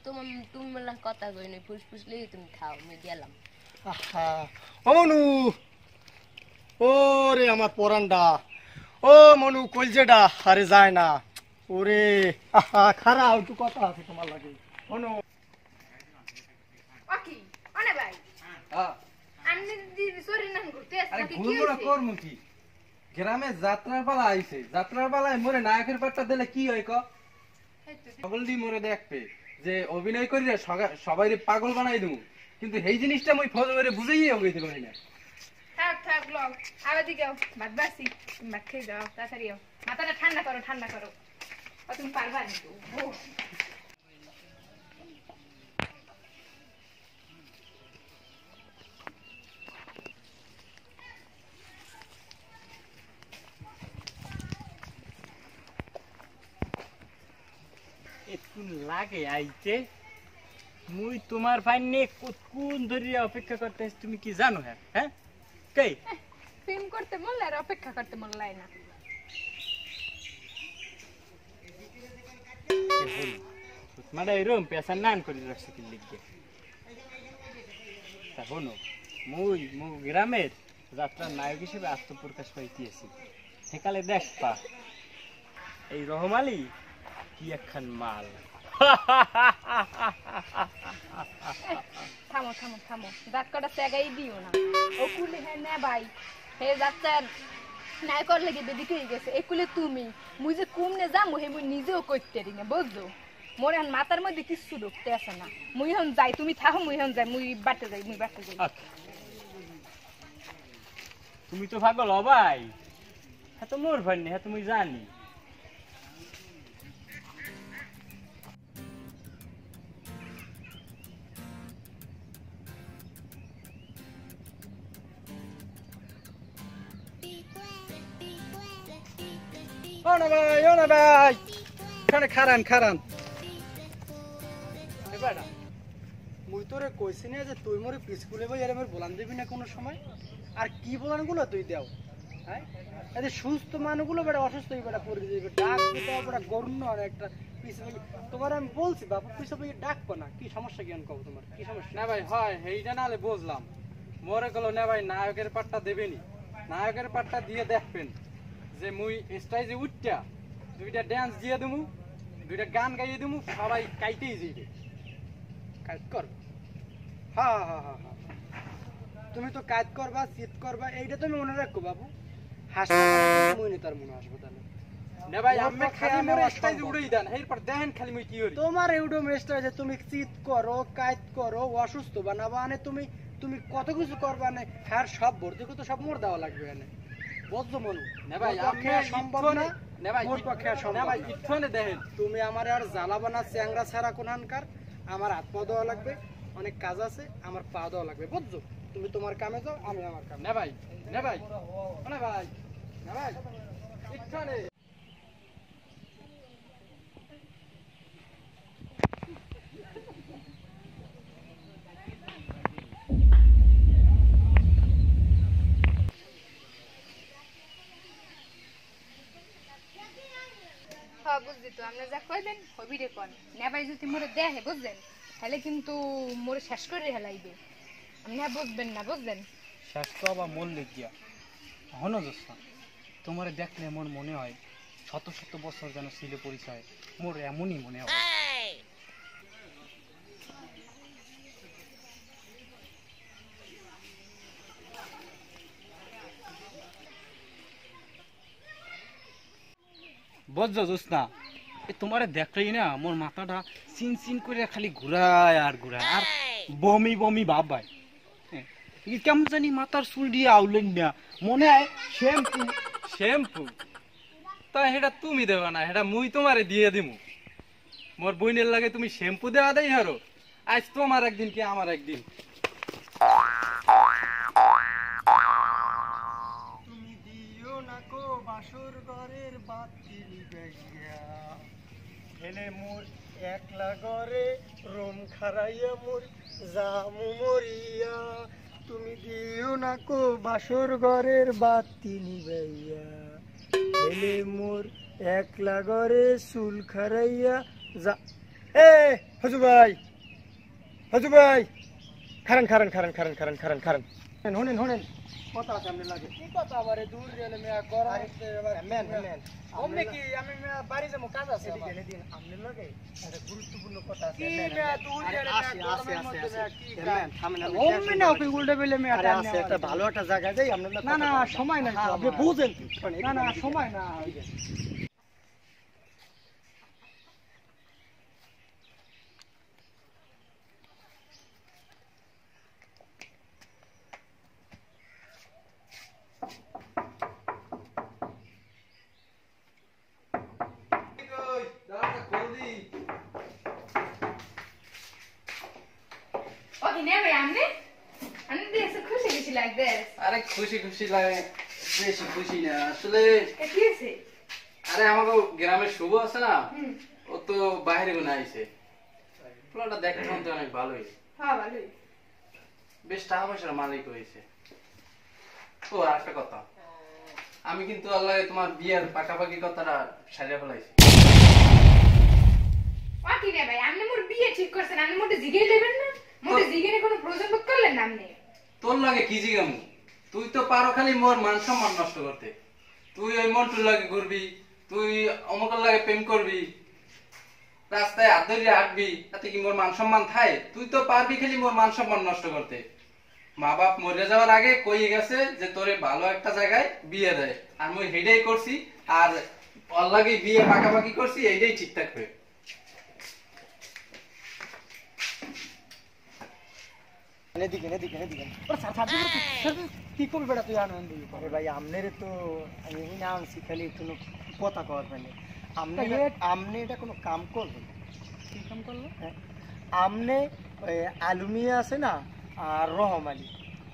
তুমি কথা কই না, ফুসফুস লইয়ে তুমি খাও, আমি গেলাম। আহা ও মনু, ওরে আমার পরান্ডা, ও মনু কলজেডা আরে যায় না ওরে। আহা খারাপ একটু কথা আছে তোমার লাগে মনু। ওকি অনে ভাই আন্নি দি সরি না ঘুরতে আরে আসছে কি ঘুরমুড়া হইছে? করমু কি, গ্রামে যাত্রার পালা আইছে, যাত্রার পালায় মোরে নায়কের পাট্টা দিলে কি হয় ক? পাগল দি মোরে দেখবে যে অভিনয় করি সবাই পাগল বানাই দেবো, কিন্তু এই জিনিসটা মই ফজরে বুঝাইয়ে হইতে পারি না। থাক লও আবার দিকে ভাত বাসি, তুমি ভাত খেয়ে যাও, তাড়াতাড়ি যাও, মাথাটা ঠান্ডা করো। ও তুমি পারবা না তো। একটু লাগে আইতে, মুই তোমার ফাইনে কোন ধরিয়া অপেক্ষা করতে আছি তুমি কি জানো? হ্যাঁ হ্যাঁ কে প্রেম করতে বললে আর অপেক্ষা করতে বললাই না। মানে এরম পেশার নান করে রাখছে কি লিখবে। তা শোনো, মুই গ্রামের যাত্রার নায়ক হিসেবে আত্মপ্রকাশ পাইতেছি। সেকালে দেখবা এই রহম আলী কি একখান মাল। থামো দাঁত কটা সেগাই দিও না। ও কুলে হ্যাঁ না ভাই, হে যাচ্ছেন নাই করলে কি বেদিকে গেছে একুলে তুমি মুই যে কুমনে যামু হে মুই নিজেও করতে রি না বুঝছো। মোর এখন মাথার মধ্যে কিছু ঢুকতে আসে না। মুই এখন যাই, তুমি থাকো, মুই এখন যাই, মুই বাটে যাই। তুমি তো পাগল হবাই, হ্যাঁ তো মোর ভাই হ্যাঁ তুমি জানি। ও না ভাই এখানে খারান। তোরে কইছি না যে তুই মোরে স্কুলে বই আর আমার বলান দিবি না কোনো সময়? আর কি বলানগুলো তুই দেও? হ্যাঁ, এই যে সুস্থ মানুষগুলো বেটা অসুস্থ হয়ে বেটা পড়ে যাবে, ডাক দিতে বেটা গরুণ আর একটা পিছে। তোমার আমি বলছি বাবু পিছে বই ডাকবো না, কি সমস্যা জ্ঞান কব তোমার কি সমস্যা? না ভাই হয় এইটা নালে বুঝলাম, মরে গেল না ভাই নায়কের পাটটা দেবেনি, নায়কের পাটটা দিয়ে দেখবেন যে মুই স্টেজে উঠটা দুইটা ড্যান্স দিয়ে দেবো, দুইটা গান গাইয়ে দেবো, সবাই কাইতেই যাইবে। কাজ কর, হ্যাঁ হ্যাঁ হ্যাঁ হ্যাঁ, তুমি তো কাজ করবা শীত করবা, এইটা তুমি মনে রাখো বাবু। হাসপাতালে মনে তার মনে হাসপাতালে না ভাই মোর আপনি পক্ষে খালি আমার মোরে অসম্ভব। স্টেজে উড়েই দেন, এরপর দেখেন খালি মুই কি করি। তোমার এউডো মেস্টার আছে, তুমি শীত করো কাজ করো অসুস্থ বানাবা আনে, তুমি তুমি কত কিছু করবা না, হ্যাঁ সব ভর্তি তো সব মোর দেওয়া লাগবে এনে, বুঝছো মনু? না ভাই মোর পক্ষে আপনি সম্ভব না, না ভাই মোর পক্ষে না সম্ভব ভাই না। ইটফোনে দেখেন। তুমি আমার আর জ্বালাবা না চ্যাংরা ছাড়া কোনখানকার, আমার হাত পা দেওয়া লাগবে, অনেক কাজ আছে, আমার পা দেওয়া লাগবে, বুঝছো? তুমি তোমার কামে যাও, আমি আমার কামে। না ভাই না ভাই না ভাই না ভাই ইটফোনে হ্যাঁ বুঝলি তো, আপনি যা কইবেন হবি রে কোন নেবাই যদি মোরে দেখে বুঝলেন, তাহলে কিন্তু মোরে শেষ করে হেলাইবে, আপনি বুঝবেন না বুঝলেন। শেষ তো আবার মল্লিক গিয়া হন দোস্ত, তোমার দেখলে মোর মনে হয় শত শত বছর যেন ছিল পরিচয়, মোর এমনই মনে হয়। বুঝছো দোস্তা, তোমারে দেখলেই না মোর মাথাটা চিন চিন করে খালি ঘুরায় আর ঘুরায়, আর বমি বমি ভাব ভাই। কেমন জানি মাথার চুল দিয়ে আউলেন না, মনে হয় শ্যাম্পু। শ্যাম্পু তা সেটা তুমি দেবা না, সেটা মুই তোমারে দিয়ে দিমু। মোর বইনের লাগে তুমি শ্যাম্পু দেওয়া দেই হারো, আজ তোমার একদিন কি আমার একদিন। তুমি দিও না কো বাসর ঘরের বাতি নিবাইয়া, হেলে মোর একলা ঘরে রোম খারাইয়া মোর জামু মরিয়া। তুমি দিও না কো বাসর ঘরের বাতি নিবাইয়া, হেলে মোর একলা ঘরে চুল খারাইয়া যা। এ হজু ভাই, হজু ভাই, খারান খারান খারান খারান খারান খারান খারান, হোনেন হোনেন কথা সামনে লাগে কি কথা আবার দূর গেলে মেয়া গরম হচ্ছে এবার মেন মেন ওমনে কি আমি মেয়া বাড়ি যাবো কাজ আছে এদিকে এদিন আমনে লাগে একটা গুরুত্বপূর্ণ কথা আছে কি মেয়া দূর গেলে মেয়া গরমের মধ্যে মেয়া কি কাজ থামেন ওমনে না ওকে উল্টে বেলে মেয়া টাইম আছে একটা ভালো একটা জায়গা যাই আমনে না না সময় নাই তো আপনি বুঝেন না না সময় না। ওকে নেবে আপনি আমি দেখে খুশি খুশি লাগবে। আরে খুশি খুশি লাগে, বেশি খুশি না আসলে। কি আছে? আরে আমাকে গ্রামের শুভ আছে না, ও তো বাইরে গুনে আইছে, পোলাটা দেখতে শুনতে অনেক ভালোই, হ্যাঁ ভালোই, বেশ টাকা পয়সার মালিক হয়েছে। ও আর একটা কথা, আমি কিন্তু আল্লাহ তোমার বিয়ের পাকাপাকি কথাটা সারিয়া ফেলাইছি। ওকে নেবে আপনি মোর বিয়ে ঠিক করছেন, আপনি মোটে জিগে নেবেন না, মোটে জিগে কোনো প্রয়োজন বোধ করলেন না আপনি। তোর লাগে কি জিগামু, তুই তো পারো খালি মোর মান সম্মান নষ্ট করতে। তুই ওই মন্টুর লাগে ঘুরবি, তুই অমুকের লাগে প্রেম করবি, রাস্তায় হাত ধরে হাঁটবি, তাতে কি মোর মান সম্মান থায়? তুই তো পারবি খালি মোর মান সম্মান নষ্ট করতে। মা বাপ মরে যাওয়ার আগে কই গেছে যে তোরে ভালো একটা জায়গায় বিয়ে দেয়, আর মুই হেডাই করছি, আর ওর লাগে বিয়ে পাকাপাকি করছি, এইটাই ঠিক থাকবে। এদিকে এদিকে এদিকে ওরে সাথে কি করবে বেটা তুই আনন্দ আরে ভাই আমনের তো আমি না আনছি খালি কোনো কথা কওয়ার মানে আমনে আমনে এটা কোনো কাম করবে কি কাম করলো আমনে আলুমিয়া আছে না আর রহম আলী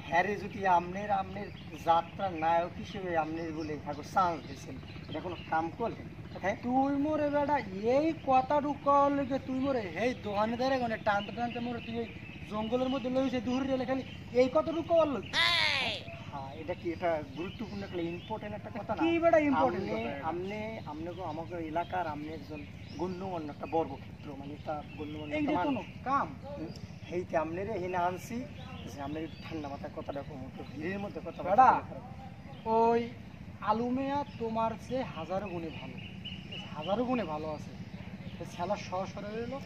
হ্যারে যদি আমনের আমনের যাত্রা নায়ক হিসেবে আমনের বলে ঠাকুর চান্স দিয়েছেন, এটা কোনো কাম করবেন? তুই মোরে বেটা এই কথা ঢুকার লেগে তুই মোরে এই দোকানে ধরে টানতে টানতে মোরে তুই জঙ্গলের মধ্যে লইছে দুহুরি রেলে খালি এই কতটুকু বললো হ্যাঁ এটা কি এটা গুরুত্বপূর্ণ একটা ইম্পর্টেন্ট একটা কথা না কি বেটা ইম্পর্টেন্ট আপনি আপনাকে আমাদের এলাকার আপনি একজন গণ্যমান্য একটা বর্গক্ষেত্র মানে একটা গণ্যমান্য এই যে কোনো কাম এইতে আপনারে এখানে আনছি যে আপনার একটু ঠান্ডা মাথায় কথাটা কমতো ভিড়ের মধ্যে কথা বেটা ওই আলু মেয়া তোমার চেয়ে হাজারো গুণে ভালো হাজারো গুণে ভালো আছে ছেলার সহসরে এলো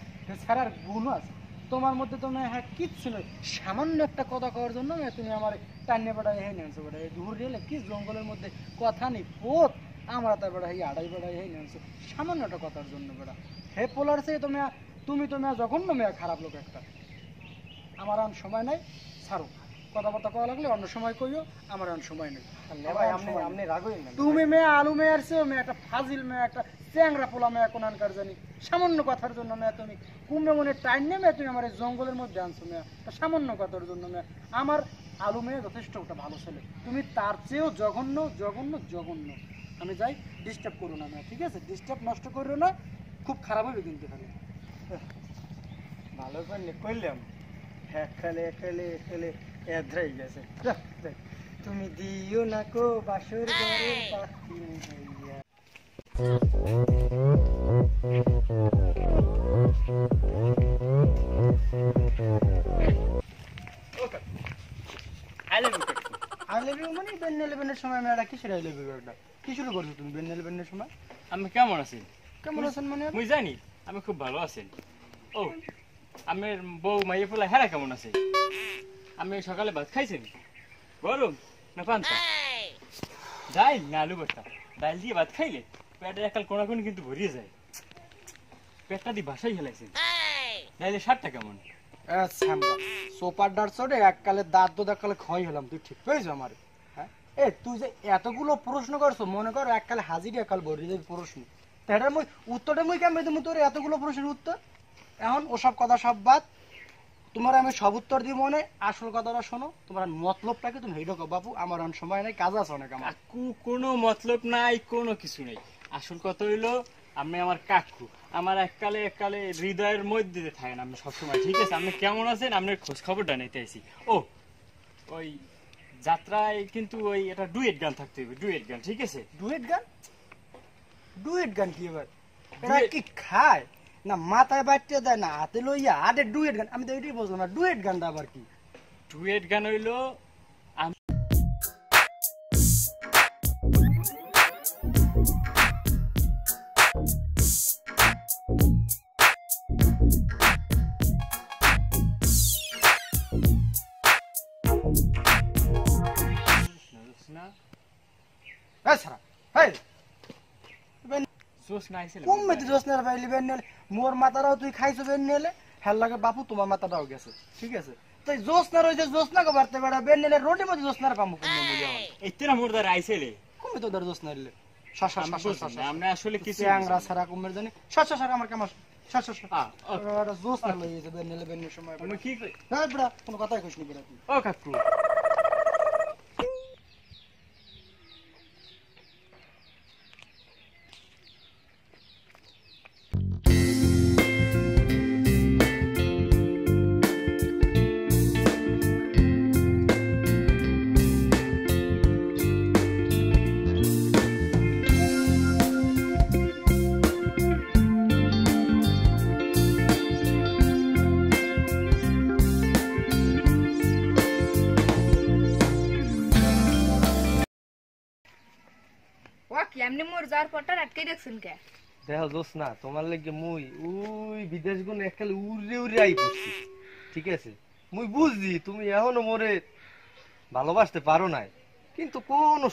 ছেলার গুণও আছে তোমার মধ্যে তো হ্যাঁ কিচ্ছু নয় সামান্য একটা কথা কওয়ার জন্য তুমি আমার টান্নে বেড়াই হয়ে নেছো বেড়া এই দূর রেলে কি জঙ্গলের মধ্যে কথা নেই পোত আমরা তার বেড়া এই আড়াই বেড়াই হয়ে নেছো সামান্য একটা কথার জন্য বেড়া হে পোলার সে তুমি জঘন্য মেয়া খারাপ লোক একটা আমার আর সময় নাই ছাড়ো কথাবার্তা কওয়া লাগলে অন্য সময় কইও আমার আর সময় নেই আপনি রাগই না তুমি মেয়ে আলু মেয়ে আসছে মেয়ে একটা ফাজিল মেয়ে একটা চ্যাংরা পোলা মেয়ে কোনানকার জানি সামান্য কথার জন্য মেয়ে তুমি কুমড়ে মনে টাইম নেমে তুমি আমার এই জঙ্গলের মধ্যে আনছো মেয়ে সামান্য কথার জন্য মেয়ে আমার আলু মেয়ে যথেষ্ট একটা ভালো ছেলে তুমি তার চেয়েও জঘন্য জঘন্য জঘন্য আমি যাই ডিস্টার্ব করো না মেয়ে ঠিক আছে ডিস্টার্ব নষ্ট করো না খুব খারাপ হবে কিন্তু খালি ভালো করে করলাম খেলে খেলে খেলে এদ্রাই গেছে তুমি দিও না কো বাসর ঘরে পাখি হইয়া I love you মানে বেন 11 এর সময় মেয়েরা কিসের আই লাভ ইউ এটা কি শুরু করছো তুমি বেন 11 এর সময় আমি কেমন আছি কেমন আছেন মানে মুই জানি আমি খুব ভালো আছি ও আমার বউ মাইয়ে পোলা হেরা কেমন আছে আমি সকালে ভাত খাইছেন গরম না পান্তা ডাইল না আলু ভর্তা ডাইল দিয়ে ভাত খাইলে পেটের একাল কোনাকুনি কিন্তু ভরিয়ে যায় পেটটা দিয়ে বাসাই হেলাইছেন ডাইলে স্বাদটা কেমন সোপার ডার চড়ে এককালে দাঁত তো এককালে ক্ষয় হলাম তুই ঠিক পেয়েছো আমার হ্যাঁ এ তুই যে এতগুলো প্রশ্ন করছো মনে কর এককালে হাজির একাল ভরি যাবি প্রশ্ন এটার মই উত্তরটা মই কেমন তুমি তোর এতগুলো প্রশ্নের উত্তর এখন ওসব কথা সব বাদ তোমার আমি সব উত্তর দিব মনে আসল কথাটা শোনো তোমার মতলবটাকে তুমি হেডো বাপু আমার অন সময় নাই কাজ আছে অনেক আমার কোনো মতলব নাই কোনো কিছু নাই আসল কথা হইলো আমি আমার কাকু আমার এককালে হৃদয়ের মধ্যে থাকেন আমি সবসময় ঠিক আছে আপনি কেমন আছেন আপনার খোঁজ খবরটা নিতে আইছি ও ওই যাত্রায় কিন্তু ওই এটা ডুয়েট গান থাকতে হবে ডুয়েট গান ঠিক আছে ডুয়েট গান কি এবার এটা কি খায় না মাথায় বাড়তে দেয় না হাতে লইয়া আরে ডুয়েট গান আমি তো এটাই বুঝলাম না ডুয়েট গানটা আবার কি ডুয়েট গান হইলো মোর মাথাটাও তুই খাইছো বেন নেলে হেল লাগে বাপু তোমার মাথাটাও গেছে ঠিক আছে তাই জোসনা রয়েছে জোসনা কে বাড়তে বেড়া বেন নেলে রোডের মধ্যে জোসনার পামু এতেরা মোর দ্বারা আইছেলে কমে তোদের জোসনা রিলে আমরা আসলে কিছু আংরা সারা কুমের জানি সর আমার কামাস সর জোসনা লইছে বেন নেলে বেন সময় আমি কি কই না বড়া কোনো কথাই কইছ নি বড়া ও কাকু এমনি মোর যাওয়ার পরটা আটকে রাখছেন কে দেখো দোষ না তোমার লাগে মুই ওই বিদেশ গুণ এককালে উড়ে উড়ে আই পড়ছি ঠিক আছে মুই বুঝছি তুমি এখনো মোরে ভালোবাসতে পারো নাই কিন্তু কোনো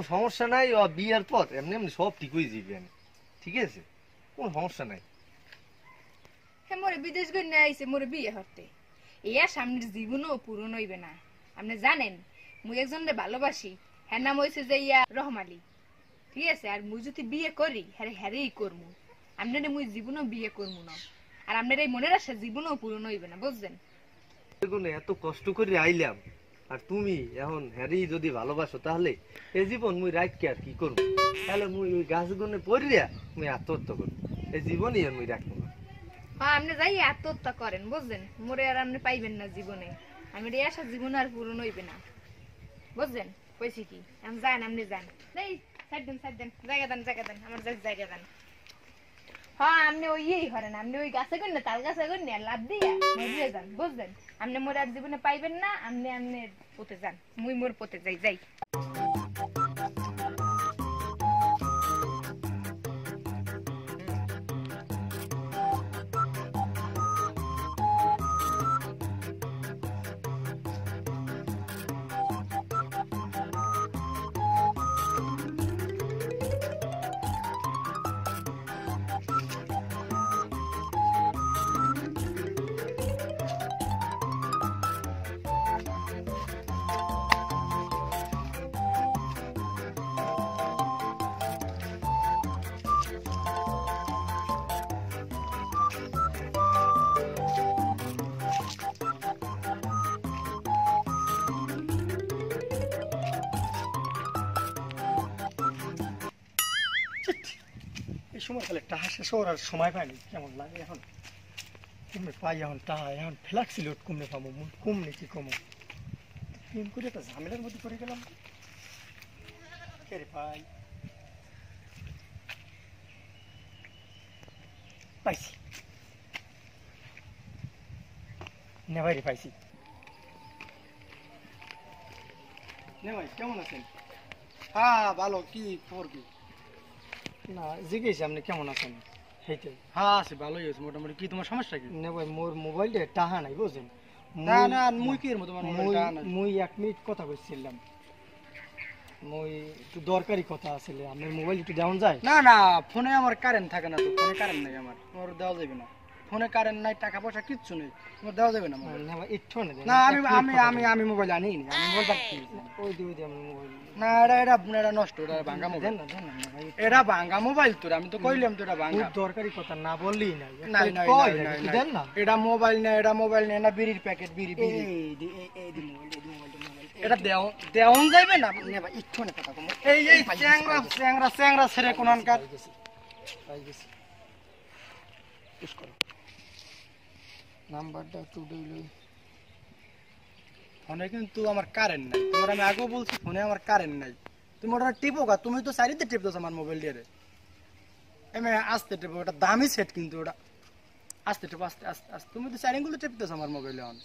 সমস্যা নাই ও বিয়ের পর এমনি এমনি সব ঠিক হয়ে যাবে ঠিক আছে কোনো সমস্যা নাই হ্যাঁ মোরে বিদেশ গই না আইছে মোরে বিয়ে হতে ইয়া সামনের জীবনও পূরণ হইবে না আপনি জানেন মুই একজনকে ভালোবাসি হ্যাঁ নাম হয়েছে যে ইয়া রহমালি ঠিক আছে আর মুই যদি বিয়ে করি হ্যারেই করবো আপনার মুই জীবনও বিয়ে করবো না আর আপনার এই মনের আশা জীবনও পূরণ হইবে না বুঝছেন এত কষ্ট করে আইলাম আর তুমি এখন হ্যারি যদি ভালোবাসো তাহলে এই জীবন মুই রাখকে আর কি করবো তাহলে মুই ওই গাছ গুনে পড়িয়া মুই আত্মহত্যা করবো এই জীবনই আর মুই রাখবো না হ্যাঁ আপনি যাই আত্মহত্যা করেন বুঝলেন, মোরে আর আপনি পাইবেন না জীবনে, আমি রে আশা জীবন আর পূরণ হইবে না বুঝলেন, কইছি কি আমি যান, আপনি যান, এই সাইড দেন জায়গা দেন আমার জায়গা দেন। হ্যাঁ আপনি ওই ইয়েই করেন, আপনি ওই গাছে করেন না তাল গাছে করেন না লাভ দিয়া মরিয়ে যান বুঝলেন, আপনি মোর আর জীবনে পাইবেন না, আপনি পথে যান, মুই মোর পথে যাই। এই সময় তাহলে টাহা শেষ হওয়ার আর সময় পাইনি, কেমন লাগে এখন কমে পাই, এখন টাহা এখন ফ্লাক্সি লোড কমে পাবো, কমলে কি কমো প্রেম করে একটা ঝামেলার মধ্যে পড়ে গেলাম। কে রে পাই, পাইছি নেভাই রে, পাইছি। নেভাই কেমন আছেন? হ্যাঁ ভালো, কি খবর কি? না জিজ্ঞেস আপনি কেমন আছেন সেইটাই। হ্যাঁ আছে, ভালোই আছে মোটামুটি। কি তোমার সমস্যা কি? নে ভাই মোর মোবাইলটা টাহা নাই বুঝছেন, না না মুই কি এর মতো মুই 1 মিনিট কথা কইছিলাম, মুই একটু দরকারি কথা আছে, আপনার মোবাইল একটু দেওয়া যায়? না না ফোনে আমার কারেন্ট থাকে না তো, ফোনে কারেন্ট নাই আমার, তোমার দেওয়া যাবে না। ফোনে কারেন্ট নাই, টাকা পয়সা কিচ্ছু নেই, তোমার দেওয়া যাবে না। না ভাই একটু না না আমি আমি আমি আমি মোবাইল আনি নি, আমি মোবাইল পাচ্ছি ওই দি আমার মোবাইল। না এটা নষ্ট, এটা ভাঙা মোবাইল। দেন না ভাই, এটা ভাঙা মোবাইল তোর, আমি তো কইলাম তো এটা ভাঙা। খুব দরকারি কথা না বললেই নাই, নাই নাই কই নাই, একটু দেন না। এটা মোবাইল না, এটা মোবাইল না, বিড়ির প্যাকেট, বিড়ি এই বিড়ি। দি মোবাইল এটা দেওন যাইবে না। নে ভাই একটু না কথা কম। এই এই চ্যাংরা ছেড়ে কোনখানকার। পাই গেছি পুশ করো নাম্বারটা একটু দিলই। ফোনে কিন্তু আমার কারেন্ট নাই, তোমার আমি আগেও বলছি ফোনে আমার কারেন্ট নাই। তুমি ওটা টিপো গা, তুমি তো সাইডে টিপতেছ আমার মোবাইল দিয়ে। আমি আস্তে টিপো, ওটা দামি সেট কিন্তু, ওটা আস্তে টিপো, আস্তে আস্তে আস্তে। তুমি তো সাইডিং গুলো টিপতেছ আমার মোবাইলে। অন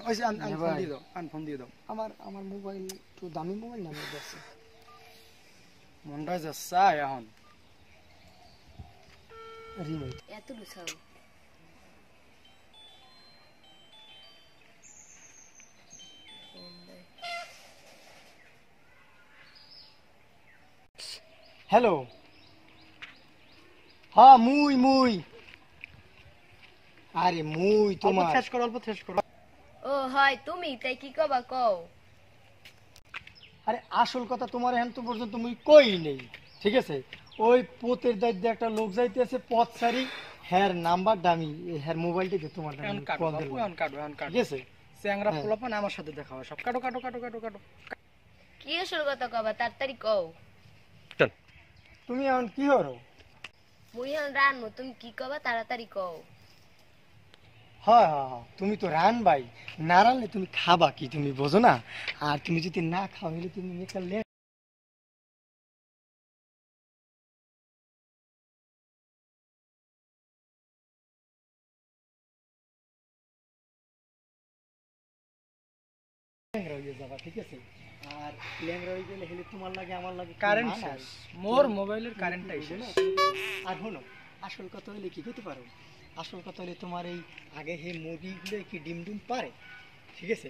ওই যে ফোন দিয়ে দাও, ফোন দিয়ে দাও। আমার মোবাইল একটু দামি মোবাইল না যাচ্ছে, মনটা যাচ্ছে এখন। রিমোট এত লুসাও হ্যালো, হ্যাঁ মুই আরে মুই তোমার শেষ করো, অল্প শেষ করো। ও হয় তুমি, তাই কি কবা কও? আরে আসল কথা তোমার এখন তো পর্যন্ত মুই কই নেই, ঠিক আছে? ওই পোতের দায়িত্বে একটা লোক যাইতেছে পথ সারি, হ্যার নাম্বার দামি, হ্যার মোবাইলটা দিয়ে তোমার এখন কাটো বাপু, এখন কাটো, এখন কাটো। ঠিক আছে? চ্যাংরা পোলাপান আমার সাথে দেখা হয় সব। কাটো কাটো কাটো কাটো কাটো। কি আসল কথা কবা তাড়াতাড়ি কও। তুমি এখন কি করো? মুই এখন রানমু, তুমি কি কবা তাড়াতাড়ি কও। হ্যাঁ হ্যাঁ হ্যাঁ, তুমি তো রান ভাই, না রানলে তুমি খাবা কি তুমি বোঝো না? আর তুমি যদি না খাও হলে তুমি একটা ল্যাংড়া হয়ে যাবা, ঠিক আছে? আর ল্যাংড়া হয়ে গেলে হলে তোমার লাগে আমার লাগে কারেন্ট শেষ, মোর মোবাইলের কারেন্টটাই শেষ। আর শোনো, আসল কথা হলে কি করতে পারো? আসল কথা হলে তোমার এই আগে হে মুরগিগুলো কি ডিম পারে, ঠিক আছে?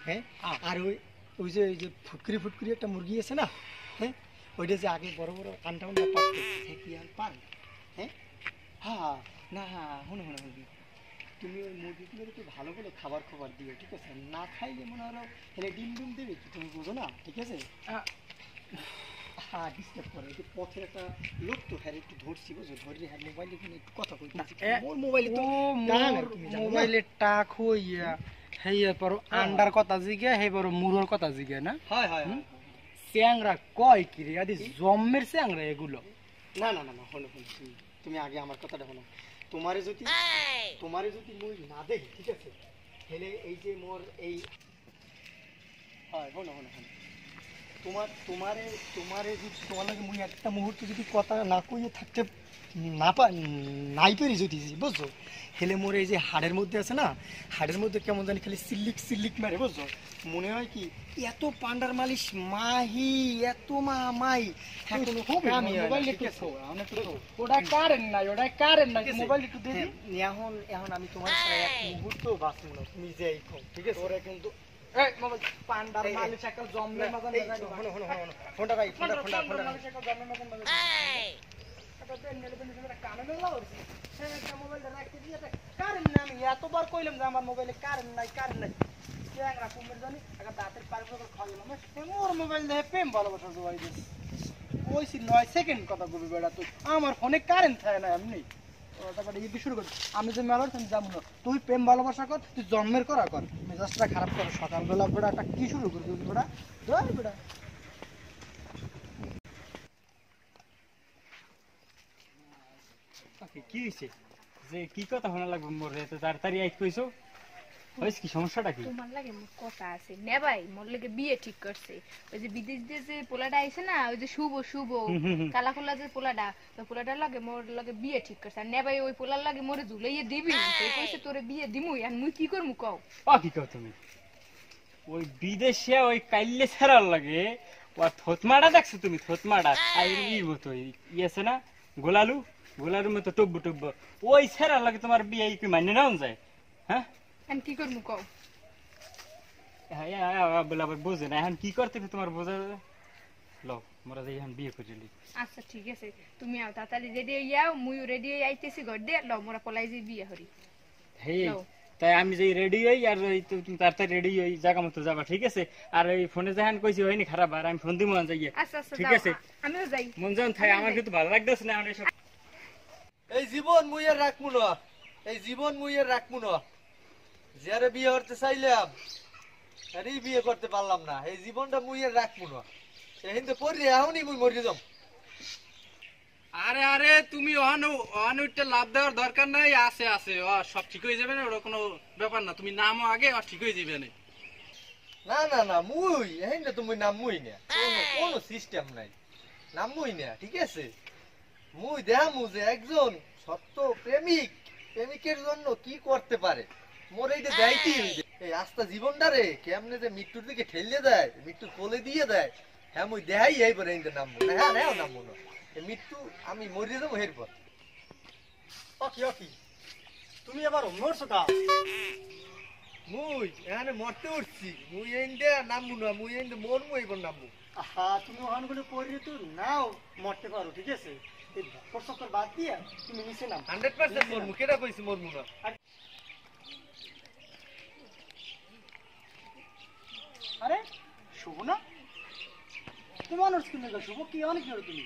হ্যাঁ, আর ওই যে ফুটকুরি একটা মুরগি আছে না, হ্যাঁ, ওইটা যে আগে বড় বড় আন্ডা পারতো, হ্যাঁ কি আর পারে? হ্যাঁ হ্যাঁ না হ্যাঁ, শোনো তুমি ওই মুরগিগুলো একটু ভালো করে খাবার দিও, ঠিক আছে? না খাইলে মনে হলো হেলে ডিম দেবে কি, তুমি বোঝো না, ঠিক আছে? হ্যাঁ ডিস্টার্ব করে, একটু পথের একটা লোক তো, হ্যাঁ একটু ধরছি বুঝো, ধরে হ্যাঁ মোবাইলে কিনে একটু কথা কই। মোর মোবাইলে তো মোবাইলে টাক হইয়া হেইয়া পরো আন্ডার কথা জিগে, হে পরো মুরোর কথা জিগে না। হয় হয় চ্যাংরা কয় কি রে, আদি জম্মের চ্যাংরা এগুলো। না শোনো, তুমি আগে আমার কথাটা শোনো। তোমারে যদি মুই না দেখি ঠিক আছে হেলে এই যে মোর এই হয় শোনো তোমারে যদি তোমার লাগে মুই একটা মুহূর্ত যদি কথা না কইয়ে থাকতে নাই পারি যদি বুঝছো হেলে মোর এই যে হাড়ের মধ্যে আছে না হাড়ের মধ্যে কেমন জানি খালি সিল্লিক মারে বুঝছো মনে হয় কি এত পান্ডার মালিশ মাহি এত মাই মোবাইল একটু ওটা কারেন্ট নাই মোবাইল একটু দে এখন আমি তোমার সাথে এক মুহূর্ত বাঁচবো না তুমি যাই কও ঠিক আছে ওরে কিন্তু এই মোবাইল পান্ডার মালিশ একটা জমলে মতন ফোনটা ভাই ফোনটা মালিশ একটা জমলে মতন এটা দেন নেলে কানে মেলা হইছে সে একটা মোবাইলটা রাখতে দিয়ে কারেন্ট না আমি এতবার কইলাম যে আমার মোবাইলে কারেন্ট নাই ক্যাংরা কুমের জানি একটা দাঁতের পারে করে খাইলাম মোর মোবাইল দেখে প্রেম ভালোবাসা জোয়াই দিস ওইছি 9 সেকেন্ড কথা বলবি বেটা তুই আমার ফোনে কারেন্ট থাকে না এমনি তারপরে এই শুরু কর আমি যে মেলার তুমি যাবো না তুই প্রেম ভালোবাসা কর তুই জন্মের করা কর মেজাজটা খারাপ কর সকালবেলা বেটা একটা কি শুরু করবি বেটা ধর বেটা কি হয়েছে যে কি কথা শোনা লাগবে মোর এত তাড়াতাড়ি আইত কইছো হইছে কি সমস্যাটা কি তোমার লাগে মোর কথা আছে নে ভাই মোর লাগে বিয়ে ঠিক করছে ওই যে বিদেশ দিয়ে যে পোলাটা আইছে না ওই যে শুভ কালা কোলা যে পোলাটা ওই পোলাটার লাগে মোর লাগে বিয়ে ঠিক করছে আর নে ভাই ওই পোলার লাগে মোরে ঝুলাইয়ে দিবি তুই কইছে তোরে বিয়ে দিমুই আর মুই কি করমু কও কি কও তুমি ওই বিদেশে ওই কাইল্লে ছাড়ার লাগে ও থতমাটা দেখছো তুমি থতমাটা আর ই মতো আছে না গোলালুর মতো টব্বু ওই ছাড়ার লাগে তোমার বিয়ে কি মানে নাও যায় হ্যাঁ আর কি করমু কও বলে আবার বোঝে না এখন কি করতে তোমার বোঝা লো মোরা যাই এখন বিয়ে করিলি আচ্ছা ঠিক আছে তুমি আও তাড়াতাড়ি রেডি হইয়াও মুই রেডি হই আইতেছি ঘর দে লো মোরা পলাই যাই বিয়ে হরি হে তাই আমি যাই রেডি হই আর তুমি তাড়াতাড়ি রেডি হই জায়গা মতো যাবা ঠিক আছে আর এই ফোনে যাহান কইছি হয়নি খারাপ আর আমি ফোন দিমু যাই আচ্ছা ঠিক আছে আমিও যাই মন জান থাই আমার কিন্তু ভালো লাগতেছে না এখন এসব এই জীবন মুইয়ের রাখমু না যারে বিয়ে করতে চাইলাম আরে বিয়ে করতে পারলাম না এই জীবনটা মুইয়ের রাখমু না এহিন্দে পড়ি এখনই মুই মরে যাম আরে তুমি অনেকটা লাভ দেওয়ার দরকার নাই আছে সব ঠিক হয়ে যাবে না ওটা কোনো ব্যাপার না তুমি নামও আগে ঠিক হয়ে যাবে না মুই এহিন্দে তুমি নামমুই না কোনো সিস্টেম নাই নামমুই না ঠিক আছে মুই দেখামু যে একজন সত্য প্রেমিকের জন্য কি করতে পারে মোর এইটা দেয়টি এই আস্তা জীবনটারে কেমনে যে মৃত্যুর দিকে ঠেলে দেয় মৃত্যুর কোলে দিয়ে দেয় হ্যাঁ মুই দেখাই এইবার এইটা নামবো না হ্যাঁ নামবো না মৃত্যু আমি মরিয়ে যাবো এরপর ওকে তুমি আবার মরছো তা মুই এখানে মরতে উঠছি মুই এইটা নামবো না মুই এইটা মরমু এইবার নামবো তুমি ওখানগুলো পড়লে তো নাও মরতে পারো ঠিক আছে এই চক্কর বাদ দিয়ে তুমি নিচে নাম 100% মরমু কেটা কইছি মরমু না আরে শুভ না তুমি মানুষ কিনে গেছো শুভ কি অনেক জোরে তুমি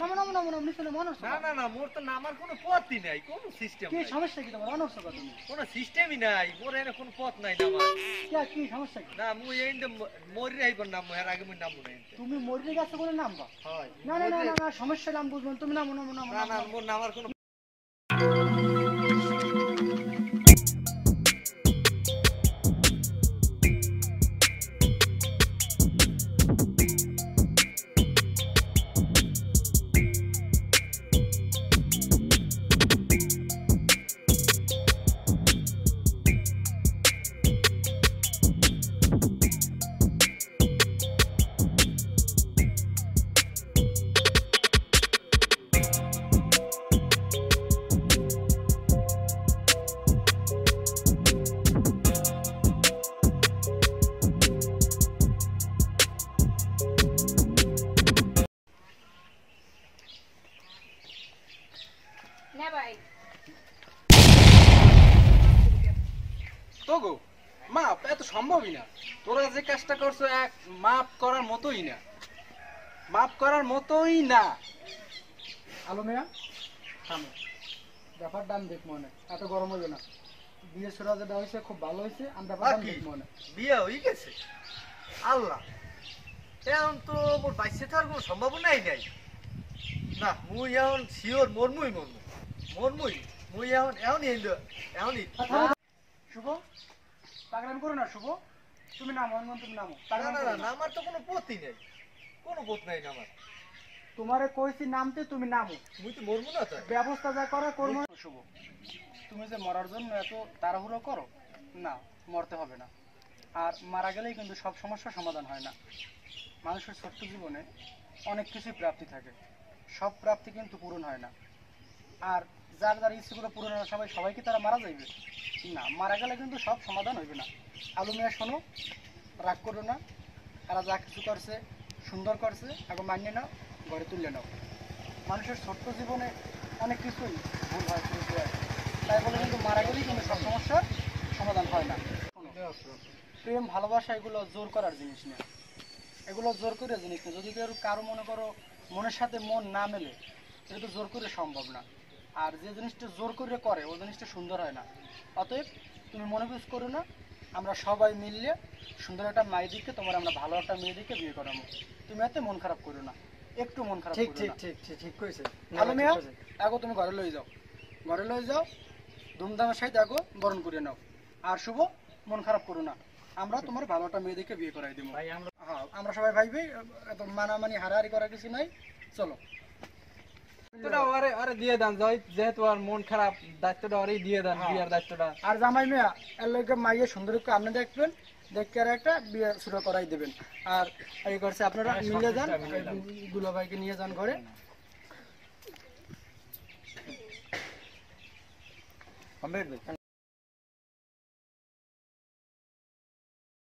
নাম নিচে মানুষ না মোর তো নামার কোনো পথই নাই কোনো সিস্টেম কি সমস্যা কি তোমার মানুষ কথা তুমি কোনো সিস্টেমই নাই মোর এনে কোনো পথ নাই নামার কি সমস্যা কি না মুই এইটা মরি আইবার নাম এর আগে মুই নামবো না তুমি মরে গেছো বলে নামবা হয় না সমস্যা নাম বুঝবো তুমি নামো না মোর নামার কোনো তোগো মাপ এত সম্ভবই না তোরা যে কাজটা করছো এক মাপ করার মতোই না আলো মেয়া থামো ব্যাপারটা আমি দেখবো না এত গরম হইবে না বিয়ে সুরা যেটা হয়েছে খুব ভালো হয়েছে আমি ব্যাপারটা দেখবো না বিয়ে হয়ে গেছে আল্লাহ এখন তো মোর বাইসে থাকার কোনো সম্ভাবনাই নাই না মুই এখন শিওর মরমু মন মুই মুই এখন এখনই এখনই শুভ পাগলামি করো না শুভ, তুমি নামো হনুমান, তুমি নামো। না না না আমার তো কোনো পথই নেই, কোনো পথ নাই আমার। তোমারে কইছি নামতে, তুমি নামো। মুই তো মরবো না তাই। ব্যবস্থা যা করার করবো। শুভ, তুমি যে মরার জন্য এত তাড়াহুড়ো করো না, মরতে হবে না। আর মারা গেলেই কিন্তু সব সমস্যার সমাধান হয় না। মানুষের ছোট্ট জীবনে অনেক কিছুই প্রাপ্তি থাকে, সব প্রাপ্তি কিন্তু পূরণ হয় না। আর যার যার ইচ্ছেগুলো পূরণ হওয়ার সময় সবাইকে তারা মারা যাইবে না, মারা গেলে কিন্তু সব সমাধান হইবে না। আলু মিয়া শোনো, রাগ করো না, এরা যা কিছু করছে সুন্দর করছে, আগে মানিয়ে নাও, ঘরে তুলে নাও। মানুষের ছোট্ট জীবনে অনেক কিছুই ভুল হয়, ত্রুটি হয়, তাই বলে কিন্তু মারা গেলেই কিন্তু সব সমস্যার সমাধান হয় না। প্রেম ভালোবাসা এগুলো জোর করার জিনিস না, এগুলো জোর করে জিনিস না। যদি কেউ কারো মনে করো মনের সাথে মন না মেলে, এটা তো জোর করে সম্ভব না। আর যে জিনিসটা জোর করে করে ওই জিনিসটা সুন্দর হয় না। অতএব তুমি মনে বুঝ করো না, আমরা সবাই মিললে সুন্দর একটা মায়ের দিকে, তোমার আমরা ভালো একটা মেয়ে দিকে বিয়ে করাবো। তুমি এতে মন খারাপ করো না, একটু মন খারাপ ঠিক করো ঠিক না। ঠিক ঠিক ঠিক কইছে। ভালো মেয়ে, এখন তুমি ঘরে লই যাও, ঘরে লই যাও, ধুমধামের সাথে দেখো বরণ করে নাও। আর শুভ, মন খারাপ করো না, আমরা তোমার ভালো একটা মেয়ে দিকে বিয়ে করাই দেবো। হ্যাঁ, আমরা সবাই ভাই ভাই, এত মানামানি হারাহারি করার কিছু নাই, চলো। দায়িত্বটা ওরে ওরে দিয়ে দেন, যেহেতু আর মন খারাপ, দায়িত্বটা ওরেই দিয়ে দেন, বিয়ার দায়িত্বটা। আর জামাই মেয়া এর লইকে মাইয়ে সুন্দর করে আপনি দেখবেন, দেখে আর একটা বিয়ে শুরু করাই দেবেন। আর এই করছে আপনারা মিলে যান, দুলা ভাইকে নিয়ে যান ঘরে।